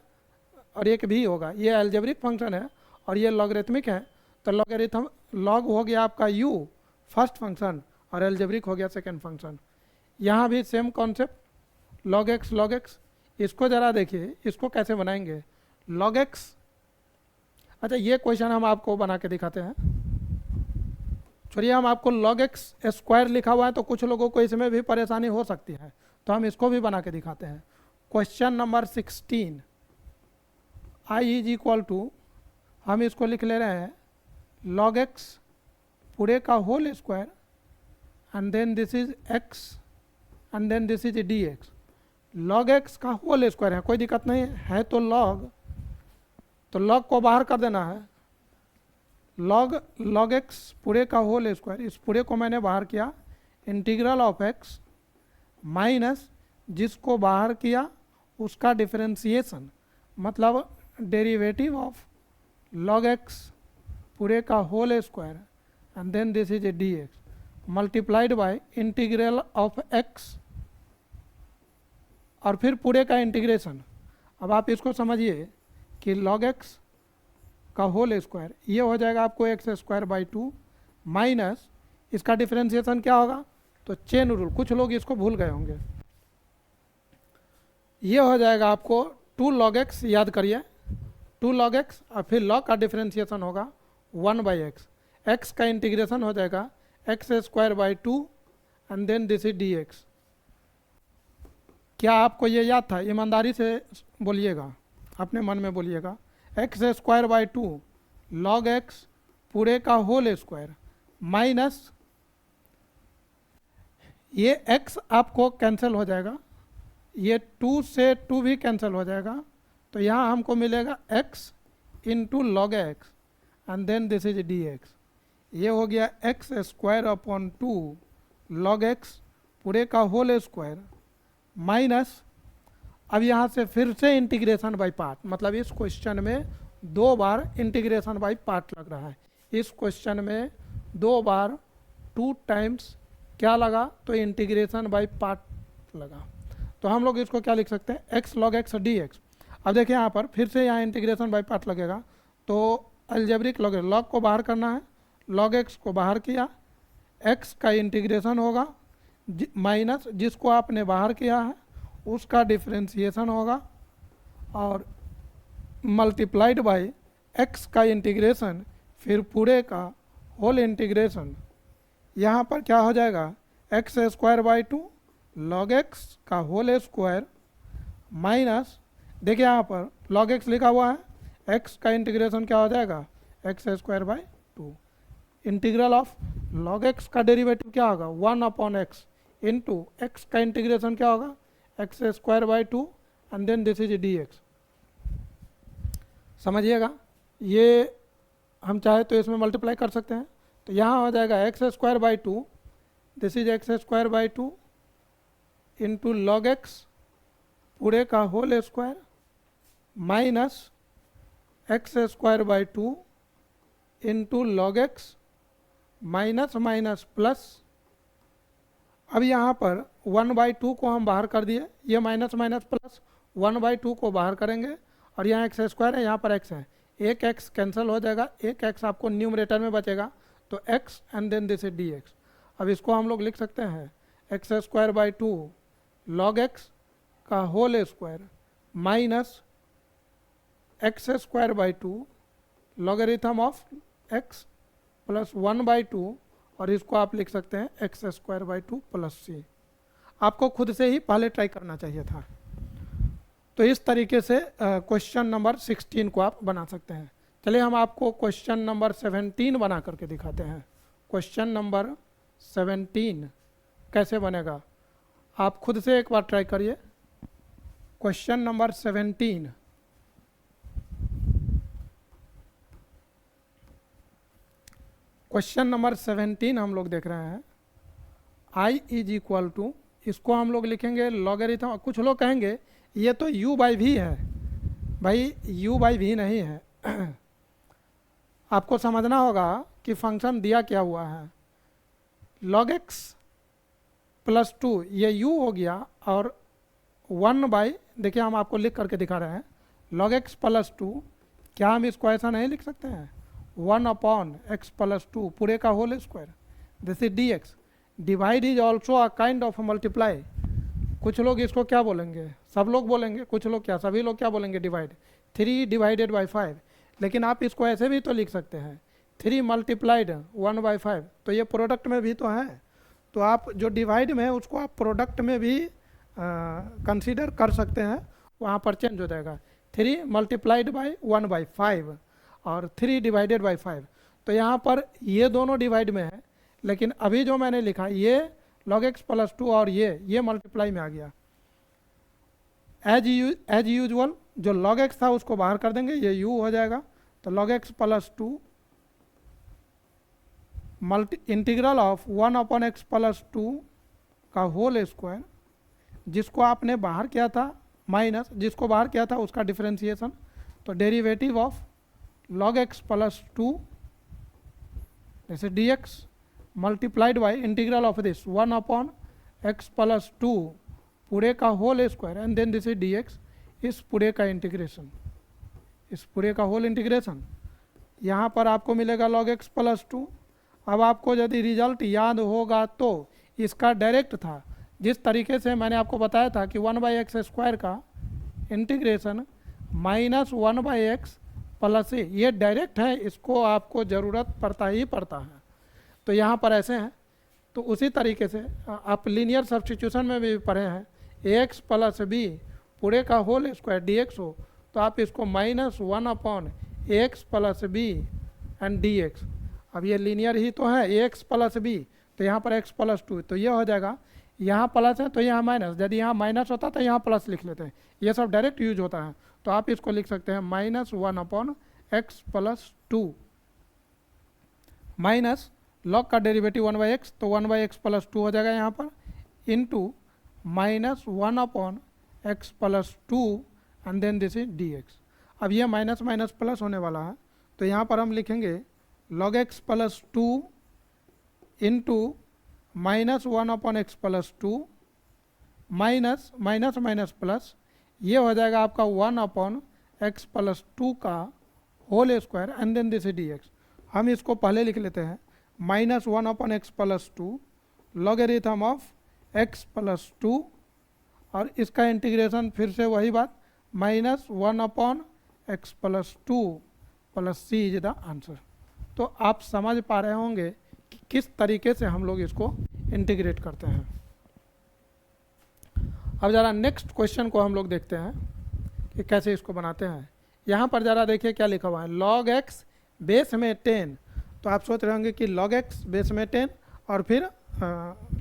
और एक v होगा, ये एल्जेब्रिक फंक्शन है और ये लॉगरिथमिक है, तो लॉगरिथम लॉग हो गया आपका u फर्स्ट फंक्शन और एल्जेब्रिक हो गया सेकंड फंक्शन। यहाँ भी सेम कॉन्सेप्ट log x। इसको ज़रा देखिए, इसको कैसे बनाएंगे log x। अच्छा, ये क्वेश्चन हम आपको बना के दिखाते हैं। छोड़िए, हम आपको log x स्क्वायर लिखा हुआ है तो कुछ लोगों को इसमें भी परेशानी हो सकती है, तो हम इसको भी बना के दिखाते हैं। Question number 16, i is equal to, हम इसको लिख ले रहे हैं log x पूरे का whole square and then this is x and then this is dx। log x का होल स्क्वायर है, कोई दिक्कत नहीं है, तो log को बाहर कर देना है। log x पूरे का होल स्क्वायर, इस पूरे को मैंने बाहर किया, इंटीग्रल ऑफ x माइनस जिसको बाहर किया उसका डिफरेंशिएशन, मतलब डेरिवेटिव ऑफ log x पूरे का whole square and then this is a dx multiplied by integral of x और फिर पूरे का इंटीग्रेशन। अब आप इसको समझिए कि log x का होल स्क्वायर ये हो जाएगा आपको एक्स स्क्वायर बाई 2 माइनस इसका डिफरेंशिएशन क्या होगा, तो चेन रूल, कुछ लोग इसको भूल गए होंगे, ये हो जाएगा आपको 2 log x, याद करिए 2 log x और फिर log का डिफरेंशिएशन होगा 1 बाई एक्स, एक्स का इंटीग्रेशन हो जाएगा x square by 2 and then this is dx। क्या आपको ये याद था? ईमानदारी से बोलिएगा, अपने मन में बोलिएगा, x square by 2 log x पूरे का होल स्क्वायर माइनस ये x आपको कैंसिल हो जाएगा, ये 2 से 2 भी कैंसिल हो जाएगा, तो यहाँ हमको मिलेगा x into log x and then this is dx। ये हो गया x square upon 2 log x पूरे का होल स्क्वायर माइनस, अब यहाँ से फिर से इंटीग्रेशन बाय पार्ट, मतलब इस क्वेश्चन में 2 बार इंटीग्रेशन बाय पार्ट लग रहा है। इस क्वेश्चन में 2 बार 2 टाइम्स क्या लगा, तो इंटीग्रेशन बाय पार्ट लगा। तो हम लोग इसको क्या लिख सकते हैं, एक्स log x dx। अब देखिए यहाँ पर फिर से यहाँ इंटीग्रेशन बाय पार्ट लगेगा, तो अलजेब्रिक log को बाहर करना है, log x को बाहर किया, x का इंटीग्रेशन होगा माइनस जिसको आपने बाहर किया है उसका डिफरेंशिएशन होगा और मल्टीप्लाइड बाय x का इंटीग्रेशन फिर पूरे का होल इंटीग्रेशन। यहाँ पर क्या हो जाएगा, x square by 2 log x का होल स्क्वायर माइनस, देखिए यहाँ पर log x लिखा हुआ है, x का इंटीग्रेशन क्या हो जाएगा, x square by 2, integral of log x का डेरिवेटिव क्या होगा 1 अपॉन x इंटू एक्स का इंटीग्रेशन क्या होगा x square by 2 and then this is dx। समझिएगा, ये हम चाहे तो इसमें मल्टीप्लाई कर सकते हैं, तो यहाँ हो जाएगा x square by 2, this is x square by 2 into log x पूरे का whole square minus x square by 2 into log x minus minus plus. अब यहाँ पर 1 बाई 2 को हम बाहर कर दिए, ये माइनस माइनस प्लस 1 बाई 2 को बाहर करेंगे और यहाँ एक्स स्क्वायर है, यहाँ पर x है, एक x कैंसिल हो जाएगा, एक x आपको न्यूमरेटर में बचेगा, तो x and then this is dx। अब इसको हम लोग लिख सकते हैं x square by 2 log x का whole square minus x square by 2 logarithm of x plus 1 by 2 और इसको आप लिख सकते हैं x square by 2 plus c. आपको खुद से ही पहले ट्राई करना चाहिए था। तो इस तरीके से क्वेश्चन नंबर 16 को आप बना सकते हैं। चलिए हम आपको क्वेश्चन नंबर 17 बना करके दिखाते हैं। क्वेश्चन नंबर 17 कैसे बनेगा, आप खुद से एक बार ट्राई करिए। क्वेश्चन नंबर 17, क्वेश्चन नंबर 17 हम लोग देख रहे हैं। i इज इक्वल टू, इसको हम लोग लिखेंगे लॉगरिथम। कुछ लोग कहेंगे ये तो u बाई भी है, भाई u बाई भी नहीं है। आपको समझना होगा कि फंक्शन दिया क्या हुआ है, log x प्लस 2 ये u हो गया और 1 बाई, देखिए हम आपको लिख करके दिखा रहे हैं, log x प्लस 2, क्या हम इसको ऐसा नहीं लिख सकते हैं 1 अपॉन एक्स प्लस 2 पूरे का whole square, this is dx। Divide is also a kind of multiply. कुछ लोग इसको क्या बोलेंगे, सब लोग बोलेंगे, कुछ लोग क्या, सभी लोग क्या बोलेंगे, डिवाइड, 3 डिवाइडेड बाई 5। लेकिन आप इसको ऐसे भी तो लिख सकते हैं 3 मल्टीप्लाइड 1 बाई 5, तो ये प्रोडक्ट में भी तो है, तो आप जो डिवाइड में है उसको आप प्रोडक्ट में भी कंसीडर कर सकते हैं, वहाँ पर चेंज हो जाएगा 3 मल्टीप्लाइड बाई 1 बाई 5 और 3 डिवाइडेड बाई 5। तो यहाँ पर ये दोनों डिवाइड में है, लेकिन अभी जो मैंने लिखा ये log x प्लस 2 और ये मल्टीप्लाई में आ गया। एज यूजुअल जो log x था उसको बाहर कर देंगे, ये u हो जाएगा। तो log x plus 2 integral of 1 upon x plus 2 का होल स्क्वायर, जिसको आपने बाहर किया था माइनस, जिसको बाहर किया था उसका डिफरेंशिएशन। तो derivative of log x plus 2 जैसे dx multiplied by integral of this 1 upon x plus 2 पूरे का whole square and then this is dx, इस पूरे का इंटीग्रेशन, इस पूरे का होल इंटीग्रेशन। यहाँ पर आपको मिलेगा log x प्लस 2। अब आपको यदि रिजल्ट याद होगा तो इसका डायरेक्ट था, जिस तरीके से मैंने आपको बताया था कि 1/x² का इंटीग्रेशन माइनस 1/x प्लस ए, ये डायरेक्ट है, इसको आपको ज़रूरत पड़ता ही पड़ता है। तो यहाँ पर ऐसे हैं। तो उसी तरीके से आप लीनियर सब्स्टिट्यूशन में भी पढ़े हैं, ax प्लस बी पूरे का होल स्क्वायर dx हो तो आप इसको minus 1 upon ax plus b and dx। अब ये लीनियर ही तो है, ax प्लस बी, तो यहाँ पर x प्लस 2, तो ये हो जाएगा। यहाँ प्लस है तो यहाँ माइनस, यदि यहाँ माइनस होता तो यहाँ प्लस लिख लेते हैं, ये सब डायरेक्ट यूज होता है। तो आप इसको लिख सकते हैं minus 1 upon x plus 2 minus log का डेरिवेटिव 1/x, तो 1/x प्लस 2 हो जाएगा यहाँ पर, into minus 1 upon x plus 2 and then this is dx। अब ये माइनस माइनस प्लस होने वाला है, तो यहाँ पर हम लिखेंगे log x plus 2 into minus 1 upon x plus 2 minus minus minus plus, ये हो जाएगा आपका 1 अपॉन एक्स प्लस 2 का whole square and then this dx। हम इसको पहले लिख लेते हैं minus 1 upon x plus 2 logarithm of x plus 2, और इसका इंटीग्रेशन फिर से वही बात minus 1 upon x plus 2 plus c is the answer. तो आप समझ पा रहे होंगे कि किस तरीके से हम लोग इसको इंटीग्रेट करते हैं। अब ज़रा नेक्स्ट क्वेश्चन को हम लोग देखते हैं कि कैसे इसको बनाते हैं। यहाँ पर ज़रा देखिए क्या लिखा हुआ है, log x बेस में 10। तो आप सोच रहे होंगे कि log x बेस में 10 और फिर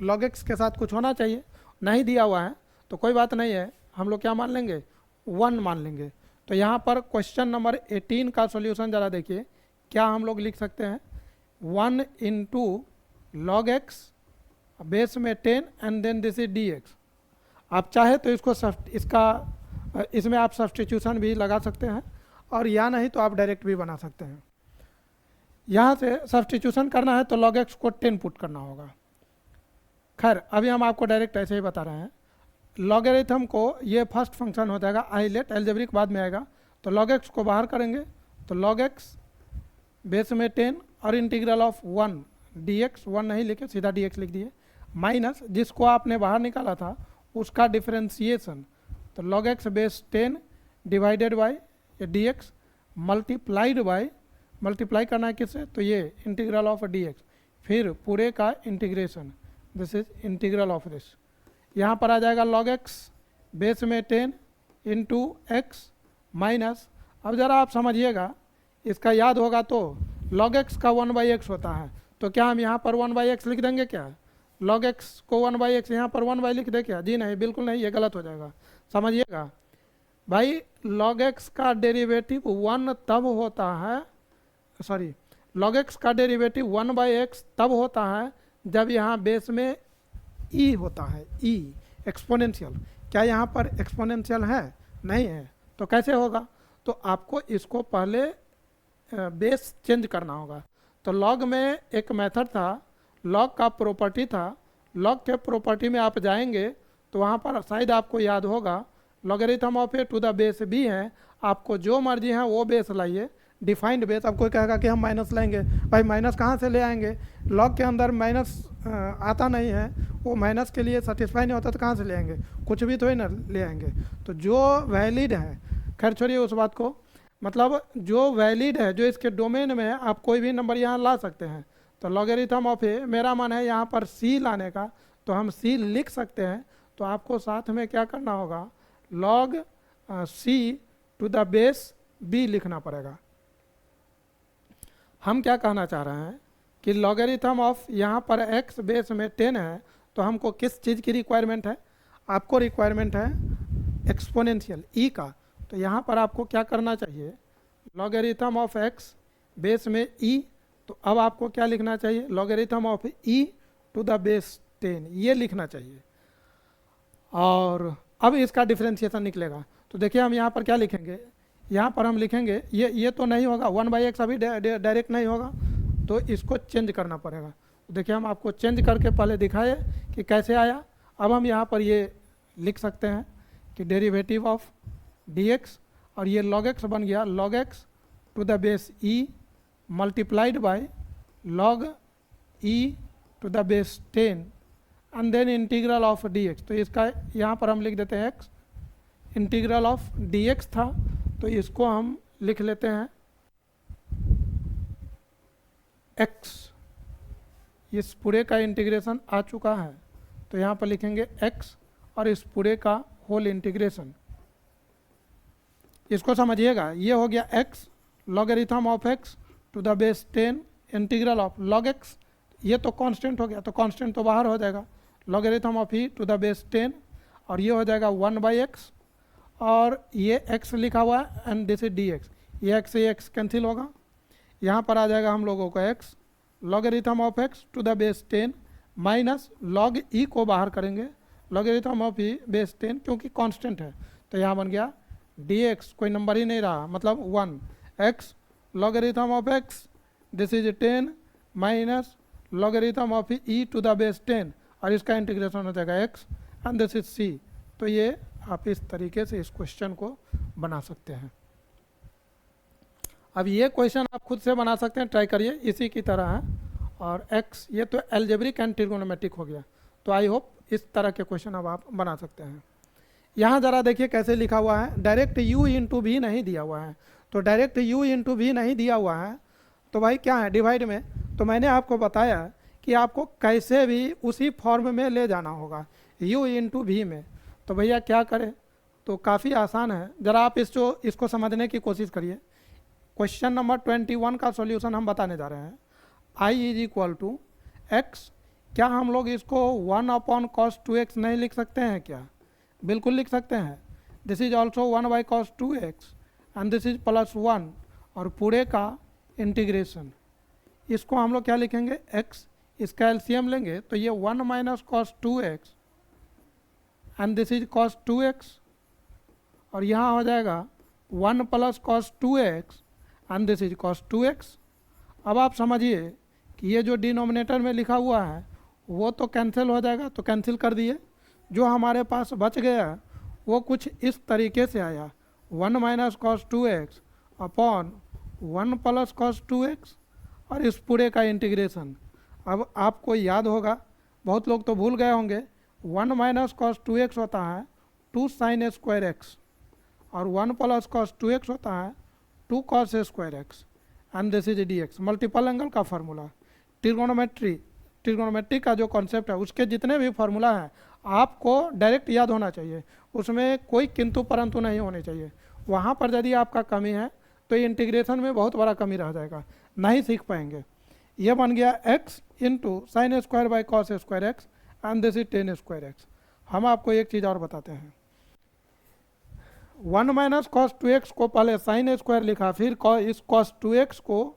log x के साथ कुछ होना चाहिए, नहीं दिया हुआ है तो कोई बात नहीं है, हम लोग क्या मान लेंगे 1 मान लेंगे। तो यहाँ पर क्वेश्चन नंबर 18 का सॉल्यूशन ज़रा देखिए क्या हम लोग लिख सकते हैं, 1 इंटू log x बेस में 10 and then this is dx। आप चाहे तो इसमें आप सब्स्टिट्यूशन भी लगा सकते हैं, और या नहीं तो आप डायरेक्ट भी बना सकते हैं। यहाँ से सब्स्टिट्यूशन करना है तो log x को 10 पुट करना होगा। खैर अभी हम आपको डायरेक्ट ऐसे ही बता रहे हैं। लॉगरिथम को ये फर्स्ट फंक्शन हो जाएगा आइलेट, एल्जेब्रिक बाद में आएगा। तो log x को बाहर करेंगे तो log x बेस में 10 और इंटीग्रल ऑफ 1 dx, 1 नहीं लिखे सीधा dx लिख दिए, माइनस जिसको आपने बाहर निकाला था उसका डिफरेंशिएशन, तो log x base 10 divided by dx multiplied by, multiply करना है किससे, तो ये इंटीग्रल ऑफ dx, फिर पूरे का integration, this is integral of this. यहाँ पर आ जाएगा log x बेस में 10 इंटू एक्स माइनस, अब ज़रा आप समझिएगा, इसका याद होगा तो log x का 1/x होता है, तो क्या हम यहाँ पर 1/x लिख देंगे क्या, log x को 1/x यहाँ पर 1 लिख दे क्या, जी नहीं, बिल्कुल नहीं, ये गलत हो जाएगा। समझिएगा भाई, log x का डेरिवेटिव 1 तब होता है, सॉरी log x का डेरिवेटिव 1/x तब होता है जब यहाँ बेस में e होता है, e एक्सपोनेंशियल। क्या यहाँ पर एक्सपोनेंशियल है, नहीं है, तो कैसे होगा, तो आपको इसको पहले बेस चेंज करना होगा। तो log में एक मेथड था, log का प्रॉपर्टी था, log के प्रॉपर्टी में आप जाएंगे तो वहाँ पर शायद आपको याद होगा logarithm of a to the base b है, आपको जो मर्जी है वो बेस लाइए, डिफाइंड बेस। अब कोई कहेगा कि हम माइनस लेंगे, भाई माइनस कहाँ से ले आएंगे, log के अंदर माइनस आता नहीं है, वो माइनस के लिए सेटिस्फाई नहीं होता तो कहाँ से ले आएंगे, कुछ भी तो ही ना ले आएंगे। तो जो वैलिड है, खैर छोड़िए उस बात को, मतलब जो वैलिड है, जो इसके डोमेन में है, आप कोई भी नंबर यहाँ ला सकते हैं। तो लॉगरिथम ऑफ ए, मेरा मन है यहाँ पर सी लाने का, तो हम सी लिख सकते हैं। तो आपको साथ में क्या करना होगा, log c to the base b लिखना पड़ेगा। हम क्या कहना चाह रहे हैं कि लॉगरिथम ऑफ यहाँ पर x बेस में 10 है, तो हमको किस चीज़ की रिक्वायरमेंट है? आपको रिक्वायरमेंट है एक्सपोनेंशियल ई का। तो यहाँ पर आपको क्या करना चाहिए? लॉगरिथम ऑफ x बेस में e, तो अब आपको क्या लिखना चाहिए? Logarithm of e to the base 10, ये लिखना चाहिए। और अब इसका डिफ्रेंशिएशन निकलेगा। तो देखिए हम यहाँ पर क्या लिखेंगे? यहाँ पर हम लिखेंगे ये तो नहीं होगा, 1/x अभी डायरेक्ट नहीं होगा, तो इसको चेंज करना पड़ेगा। देखिए हम आपको चेंज करके पहले दिखाए कि कैसे आया। अब हम यहाँ पर ये लिख सकते हैं कि डेरिवेटिव ऑफ dx, और ये log x बन गया log x to the base e multiplied by log e to the base 10 and then integral of dx। तो इसका यहाँ पर हम लिख देते हैं x, इंटीग्रल ऑफ dx था, तो इसको हम लिख लेते हैं x। इस पूरे का इंटीग्रेशन आ चुका है, तो यहाँ पर लिखेंगे x और इस पूरे का होल इंटीग्रेशन। इसको समझिएगा, ये हो गया x logarithm of x to the base 10 integral of log x, ये तो कांस्टेंट हो गया, तो कांस्टेंट तो बाहर हो जाएगा, logarithm of e to the base 10, और ये हो जाएगा 1/x, और ये x लिखा हुआ है एंड दिस इज dx, ये x से x कैंसिल होगा, यहाँ पर आ जाएगा हम लोगों का x logarithm of x to the base 10 minus log e को बाहर करेंगे, लॉगरिथम ऑफ e बेस 10 क्योंकि कांस्टेंट है, तो यहाँ बन गया dx, कोई नंबर ही नहीं रहा, मतलब 1 x logarithm of x this is 10 minus logarithm of e to the base 10, और इसका इंटीग्रेशन हो जाएगा x and this is c। तो ये आप इस तरीके से इस क्वेश्चन को बना सकते हैं। अब ये क्वेश्चन आप खुद से बना सकते हैं, ट्राई करिए, इसी की तरह है। और x ये तो एल्जेब्रिक एंड ट्रिगोनोमेट्रिक हो गया, तो आई होप इस तरह के क्वेश्चन अब आप बना सकते हैं। यहाँ ज़रा देखिए कैसे लिखा हुआ है, डायरेक्ट u इंटू भी नहीं दिया हुआ है, तो डायरेक्ट u इंटू भी नहीं दिया हुआ है, तो भाई क्या है डिवाइड में, तो मैंने आपको बताया कि आपको कैसे भी उसी फॉर्म में ले जाना होगा u इंटू भी में। तो भैया क्या करें, तो काफ़ी आसान है, ज़रा आप इसको समझने की कोशिश करिए। क्वेश्चन नंबर 21 का सॉल्यूशन हम बताने जा रहे हैं। i is equal to x, क्या हम लोग इसको 1/cos 2x नहीं लिख सकते हैं क्या? बिल्कुल लिख सकते हैं। This is also 1/cos 2x and this is +1, और पूरे का इंटीग्रेशन, इसको हम लोग क्या लिखेंगे x, इसका एलसीएम लेंगे तो ये 1 - cos 2x and this is cos 2x, और यहाँ हो जाएगा 1 + cos 2x and this is cos 2x। अब आप समझिए कि ये जो डिनोमिनेटर में लिखा हुआ है वो तो कैंसिल हो जाएगा, तो कैंसिल कर दिए। जो हमारे पास बच गया वो कुछ इस तरीके से आया, 1 - cos 2x upon 1 + cos 2x, और इस पूरे का इंटीग्रेशन। अब आपको याद होगा, बहुत लोग तो भूल गए होंगे, 1 - cos 2x होता है 2 sin स्क्वायर x, और 1 + cos 2x होता है 2 cos square x and this is dx। Multiple angle का फार्मूला, ट्रिग्नोमेट्री का जो कॉन्सेप्ट है उसके जितने भी फार्मूला हैं आपको डायरेक्ट याद होना चाहिए, उसमें कोई किंतु परंतु नहीं होने चाहिए। वहाँ पर यदि आपका कमी है तो इंटीग्रेशन में बहुत बड़ा कमी रह जाएगा, नहीं सीख पाएंगे। ये बन गया x into sine square by cos square x and this is ten square x. हम आपको एक चीज़ और बताते हैं, 1 - cos 2x को पहले साइन स्क्वायर लिखा, फिर इस cos 2x को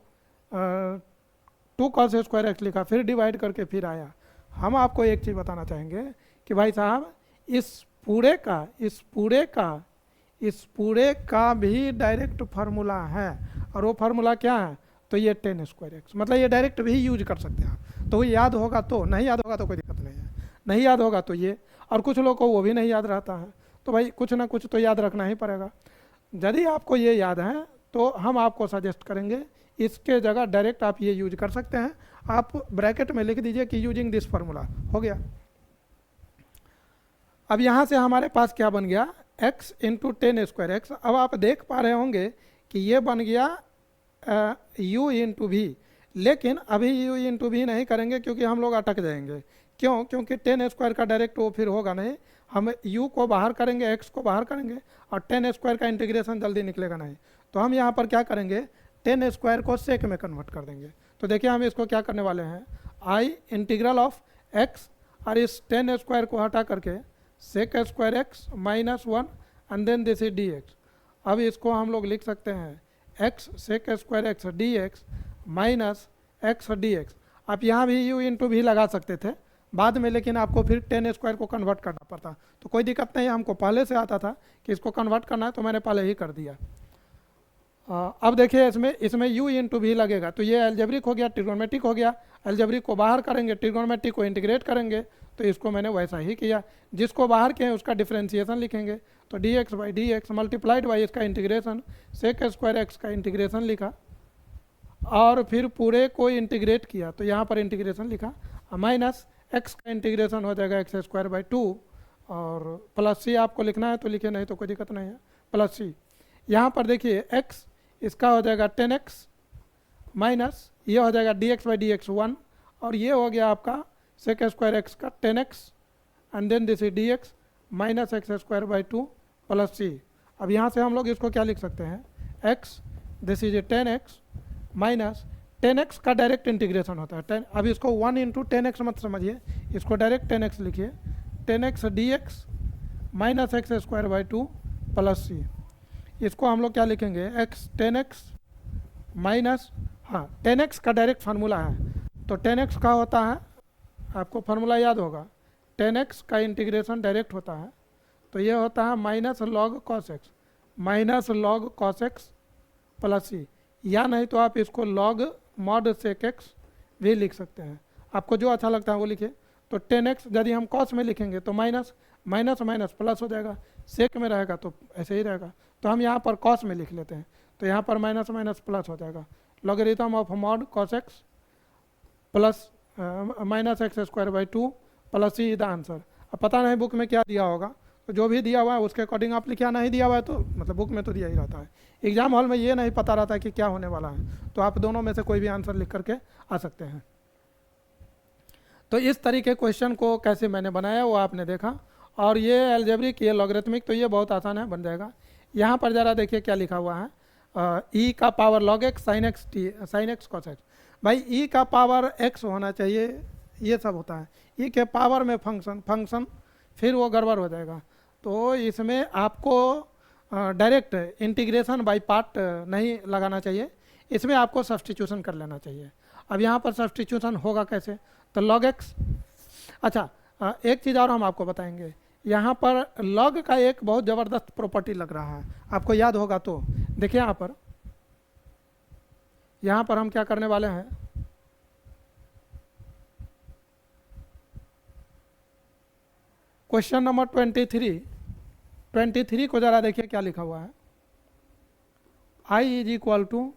2 cos स्क्वायर एक्स लिखा, फिर डिवाइड करके फिर आया। हम आपको एक चीज़ बताना चाहेंगे कि भाई साहब इस पूरे का भी डायरेक्ट फार्मूला है, और वो फार्मूला क्या है, तो ये टेन स्क्वायर एक्स, मतलब ये डायरेक्ट भी यूज कर सकते हैं आप। तो वो याद होगा तो, नहीं याद होगा तो कोई दिक्कत नहीं है, नहीं याद होगा तो ये, और कुछ लोगों को वो भी नहीं याद रहता है, तो भाई कुछ ना कुछ तो याद रखना ही पड़ेगा। यदि आपको ये याद है तो हम आपको सजेस्ट करेंगे इसके जगह डायरेक्ट आप ये यूज कर सकते हैं। आप ब्रैकेट में लिख दीजिए कि यूजिंग दिस फार्मूला, हो गया। अब यहाँ से हमारे पास क्या बन गया, x into ten square x. अब आप देख पा रहे होंगे कि ये बन गया u इंटू भी, लेकिन अभी u इंटू भी नहीं करेंगे क्योंकि हम लोग अटक जाएंगे। क्यों? क्योंकि टेन स्क्वायर का डायरेक्ट वो फिर होगा नहीं, हम u को बाहर करेंगे, x को बाहर करेंगे, और टेन स्क्वायर का इंटीग्रेशन जल्दी निकलेगा नहीं। तो हम यहाँ पर क्या करेंगे, टेन स्क्वायर को सेक में कन्वर्ट कर देंगे। तो देखिए हम इसको क्या करने वाले हैं, आई इंटीग्रल ऑफ एक्स और इस 10 स्क्वायर को हटा करके sec square x minus 1 and then this is d x. अब इसको हम लोग लिख सकते हैं x sec square x d x minus x d x. आप यहाँ भी यू इंटू भी लगा सकते थे बाद में, लेकिन आपको फिर 10 स्क्वायर को कन्वर्ट करना पड़ता, तो कोई दिक्कत नहीं, हमको पहले से आता था कि इसको कन्वर्ट करना है तो मैंने पहले ही कर दिया। अब देखिए इसमें u इंटू भी लगेगा, तो ये एल्जेब्रिक हो गया, ट्रिग्नोमेट्रिक हो गया। एल्जेब्रिक को बाहर करेंगे, ट्रिग्नोमेट्रिक को इंटीग्रेट करेंगे, तो इसको मैंने वैसा ही किया। जिसको बाहर किए उसका डिफ्रेंसिएशन लिखेंगे, तो D x by d x multiplied by इसका इंटीग्रेशन सेक स्क्वायर एक्स का इंटीग्रेशन लिखा और फिर पूरे को इंटीग्रेट किया, तो यहाँ पर इंटीग्रेशन लिखा माइनस एक्स का इंटीग्रेशन हो जाएगा एक्स स्क्वायर बाई 2 और प्लस सी आपको लिखना है तो लिखे, नहीं तो कोई दिक्कत नहीं है, प्लस सी। यहाँ पर देखिए एक्स इसका हो जाएगा 10x माइनस ये हो जाएगा dx बाई डी एक्स 1 और ये हो गया आपका सेक स्क्वायर एक्स का 10x and then this is dx minus x square by 2 plus c. अब यहाँ से हम लोग इसको क्या लिख सकते हैं, x this is 10x minus 10x का डायरेक्ट इंटीग्रेशन होता है 10। अब इसको 1 इंटू 10x मत समझिए, इसको डायरेक्ट 10x लिखिए, 10x dx minus x square by 2 plus c. इसको हम लोग क्या लिखेंगे, x 10x माइनस, हाँ 10x का डायरेक्ट फार्मूला है, तो 10x का होता है, आपको फार्मूला याद होगा, 10x का इंटीग्रेशन डायरेक्ट होता है, तो ये होता है minus log cos x, minus log cos x plus c, या नहीं तो आप इसको लॉग मॉड सेक एक्स भी लिख सकते हैं, आपको जो अच्छा लगता है वो लिखिए। तो 10x यदि हम कॉस में लिखेंगे तो माइनस माइनस माइनस प्लस हो जाएगा, सेक में रहेगा तो ऐसे ही रहेगा, तो हम यहाँ पर कॉस में लिख लेते हैं, तो यहाँ पर माइनस माइनस प्लस हो जाएगा, logarithm of mod cos x plus minus x square by 2 plus c the answer. अब पता नहीं बुक में क्या दिया होगा, तो जो भी दिया हुआ है उसके अकॉर्डिंग आप लिखिए, नहीं दिया हुआ है तो मतलब बुक में तो दिया ही रहता है, एग्जाम हॉल में ये नहीं पता रहता है कि क्या होने वाला है, तो आप दोनों में से कोई भी आंसर लिख करके आ सकते हैं। तो इस तरीके क्वेश्चन को कैसे मैंने बनाया वो आपने देखा, और ये एल्जेब्रिक ये लॉगरिथमिक तो ये बहुत आसान है, बन जाएगा। यहाँ पर ज़रा देखिए क्या लिखा हुआ है, ई का power log x sine x T sign x cos x. भाई ई का पावर एक्स होना चाहिए, ये सब होता है, ई के पावर में फंक्शन फिर वो गड़बड़ हो जाएगा, तो इसमें आपको डायरेक्ट इंटीग्रेशन बाय पार्ट नहीं लगाना चाहिए, इसमें आपको सब्स्टिट्यूशन कर लेना चाहिए। अब यहाँ पर सब्स्टिट्यूशन होगा कैसे, तो लॉग एक्स, अच्छा एक चीज़ और हम आपको बताएंगे, यहाँ पर लॉग का एक बहुत ज़बरदस्त प्रॉपर्टी लग रहा है, आपको याद होगा तो देखिए यहाँ पर हम क्या करने वाले हैं, क्वेश्चन नंबर 23 को ज़रा देखिए क्या लिखा हुआ है, आई इज इक्वल टू,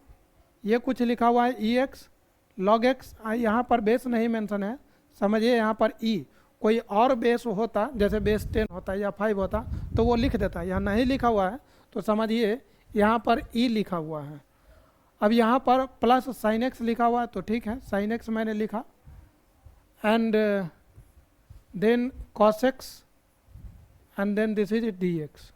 ये कुछ लिखा हुआ है ई एक्स लॉग एक्स, यहाँ पर बेस नहीं मेंशन है, समझिए यहाँ पर ई कोई और बेस होता, जैसे बेस 10 होता है या 5 होता तो वो लिख देता है, यहाँ नहीं लिखा हुआ है तो समझिए यहाँ पर ई लिखा हुआ है। अब यहाँ पर प्लस साइन एक्स लिखा हुआ है तो ठीक है, साइन एक्स मैंने लिखा and then cos x and then this is d x.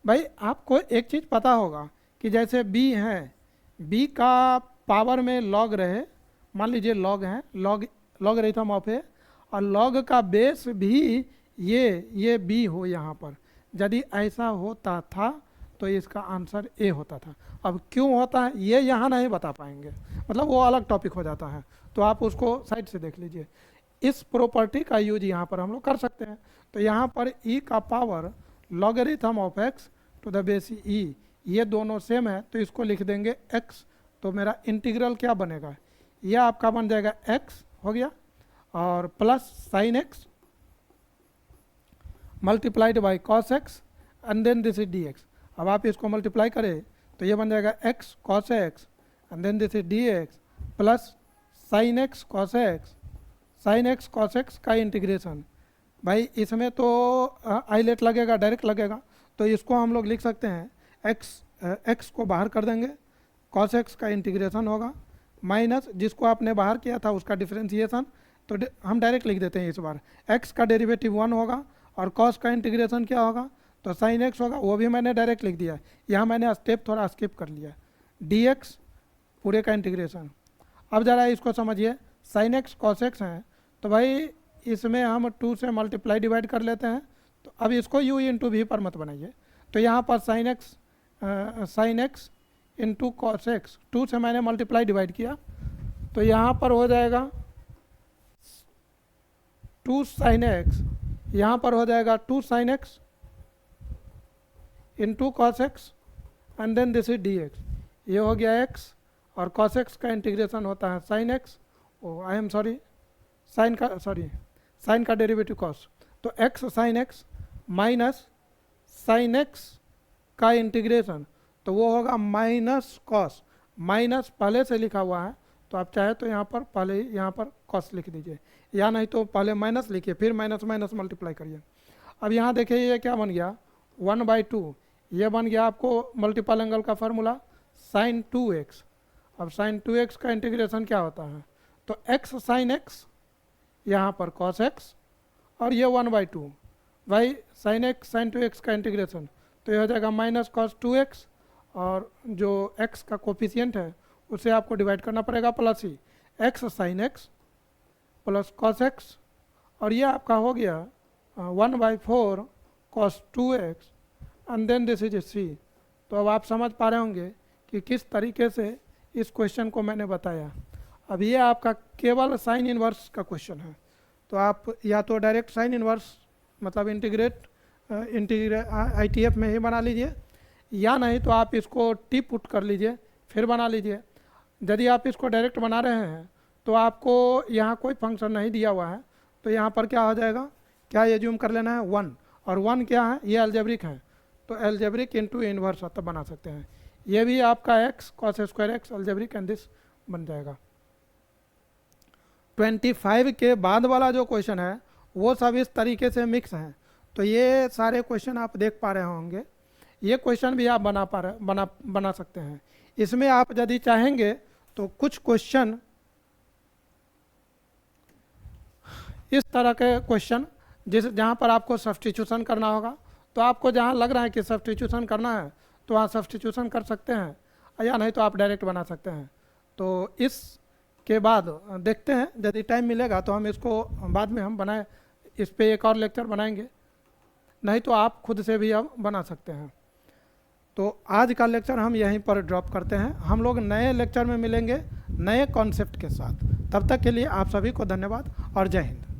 भाई आपको एक चीज़ पता होगा कि जैसे b है, b का पावर में लॉग रहे, मान लीजिए लॉग है, लॉगरिथम ऑफ ए, और लॉग का बेस भी ये b हो यहाँ पर, यदि ऐसा होता था तो इसका आंसर a होता था। अब क्यों होता है ये यहाँ नहीं बता पाएंगे, मतलब वो अलग टॉपिक हो जाता है, तो आप उसको साइड से देख लीजिए। इस प्रॉपर्टी का यूज यहाँ पर हम लोग कर सकते हैं, तो यहाँ पर e का power logarithm of x to the base e, ये दोनों सेम है तो इसको लिख देंगे x, तो मेरा इंटीग्रल क्या बनेगा, यह आपका बन जाएगा x हो गया और plus sine x multiplied by cos x and then this is d x. अब आप इसको मल्टीप्लाई करें तो ये बन जाएगा x cos x and then this is d x plus sine x cos x, sine x cos x का integration. भाई इसमें तो आईलेट लगेगा, डायरेक्ट लगेगा, तो इसको हम लोग लिख सकते हैं x को बाहर कर देंगे, कॉस एक्स का इंटीग्रेशन होगा माइनस जिसको आपने बाहर किया था उसका डिफरेंशिएशन, तो हम डायरेक्ट लिख देते हैं इस बार, x का डेरिवेटिव 1 होगा और cos का इंटीग्रेशन क्या होगा, तो साइन एक्स होगा, वो भी मैंने डायरेक्ट लिख दिया, यहाँ मैंने स्टेप थोड़ा स्किप कर लिया, dx पूरे का इंटीग्रेशन अब ज़रा इसको समझिए, साइन एक्स कॉस एक्स हैं, तो भाई इसमें हम 2 से मल्टीप्लाई डिवाइड कर लेते हैं। तो अब इसको u इंटू वी पर मत बनाइए, तो यहाँ पर sign x into cos x, 2 से मैंने मल्टीप्लाई डिवाइड किया, तो यहाँ पर हो जाएगा 2 साइन एक्स, यहाँ पर हो जाएगा 2 sine x into cos x and then this is d x. ये हो गया एक्स, और कॉस एक्स का इंटीग्रेशन होता है sine x, I am sorry sine का डेरिवेटिव कॉस, तो x sine x minus sign x का इंटीग्रेशन, तो वो होगा माइनस कॉस, माइनस पहले से लिखा हुआ है, तो आप चाहे तो यहाँ पर पहले ही यहाँ पर कॉस लिख दीजिए, या नहीं तो पहले माइनस लिखिए फिर माइनस माइनस मल्टीप्लाई करिए। अब यहाँ देखिए ये क्या बन गया 1/2, ये बन गया आपको मल्टीपल एंगल का फार्मूला साइन 2x। अब साइन 2x का इंटीग्रेशन क्या होता है, तो x साइन x, यहाँ पर cos x, और ये 1/2 भाई साइन x साइन 2x का इंटीग्रेशन, तो ये हो जाएगा माइनस कॉस 2x, और जो x का कोफिशिएंट है उसे आपको डिवाइड करना पड़ेगा प्लस ही x sine x plus cos x, और ये आपका हो गया 1/4 cos 2x and then this is c। तो अब आप समझ पा रहे होंगे कि किस तरीके से इस क्वेश्चन को मैंने बताया। अब ये आपका केवल साइन इनवर्स का क्वेश्चन है, तो आप या तो डायरेक्ट साइन इनवर्स मतलब इंटीग्रेट ITF में ही बना लीजिए, या नहीं तो आप इसको टी पुट कर लीजिए फिर बना लीजिए। यदि आप इसको डायरेक्ट बना रहे हैं तो आपको यहाँ कोई फंक्शन नहीं दिया हुआ है, तो यहाँ पर क्या हो जाएगा, क्या एज्यूम कर लेना है 1, और 1 क्या है, ये अलजेब्रिक है, तो अलजेब्रिक इंटू इनवर्स तब बना सकते हैं। ये भी आपका x cos square x algebraic and this बन जाएगा। 25 के बाद वाला जो क्वेश्चन है वो सब इस तरीके से मिक्स हैं, तो ये सारे क्वेश्चन आप देख पा रहे होंगे, ये क्वेश्चन भी आप बना सकते हैं। इसमें आप यदि चाहेंगे तो कुछ क्वेश्चन इस तरह के क्वेश्चन जहाँ पर आपको सब्स्टिट्यूशन करना होगा, तो आपको जहाँ लग रहा है कि सब्स्टिट्यूशन करना है तो वहाँ सब्स्टिट्यूशन कर सकते हैं, या नहीं तो आप डायरेक्ट बना सकते हैं। तो इसके बाद देखते हैं, यदि टाइम मिलेगा तो हम इसको बाद में हम बनाए, इस पे एक और लेक्चर बनाएंगे, नहीं तो आप खुद से भी अब बना सकते हैं। तो आज का लेक्चर हम यहीं पर ड्रॉप करते हैं, हम लोग नए लेक्चर में मिलेंगे नए कॉन्सेप्ट के साथ। तब तक के लिए आप सभी को धन्यवाद और जय हिंद।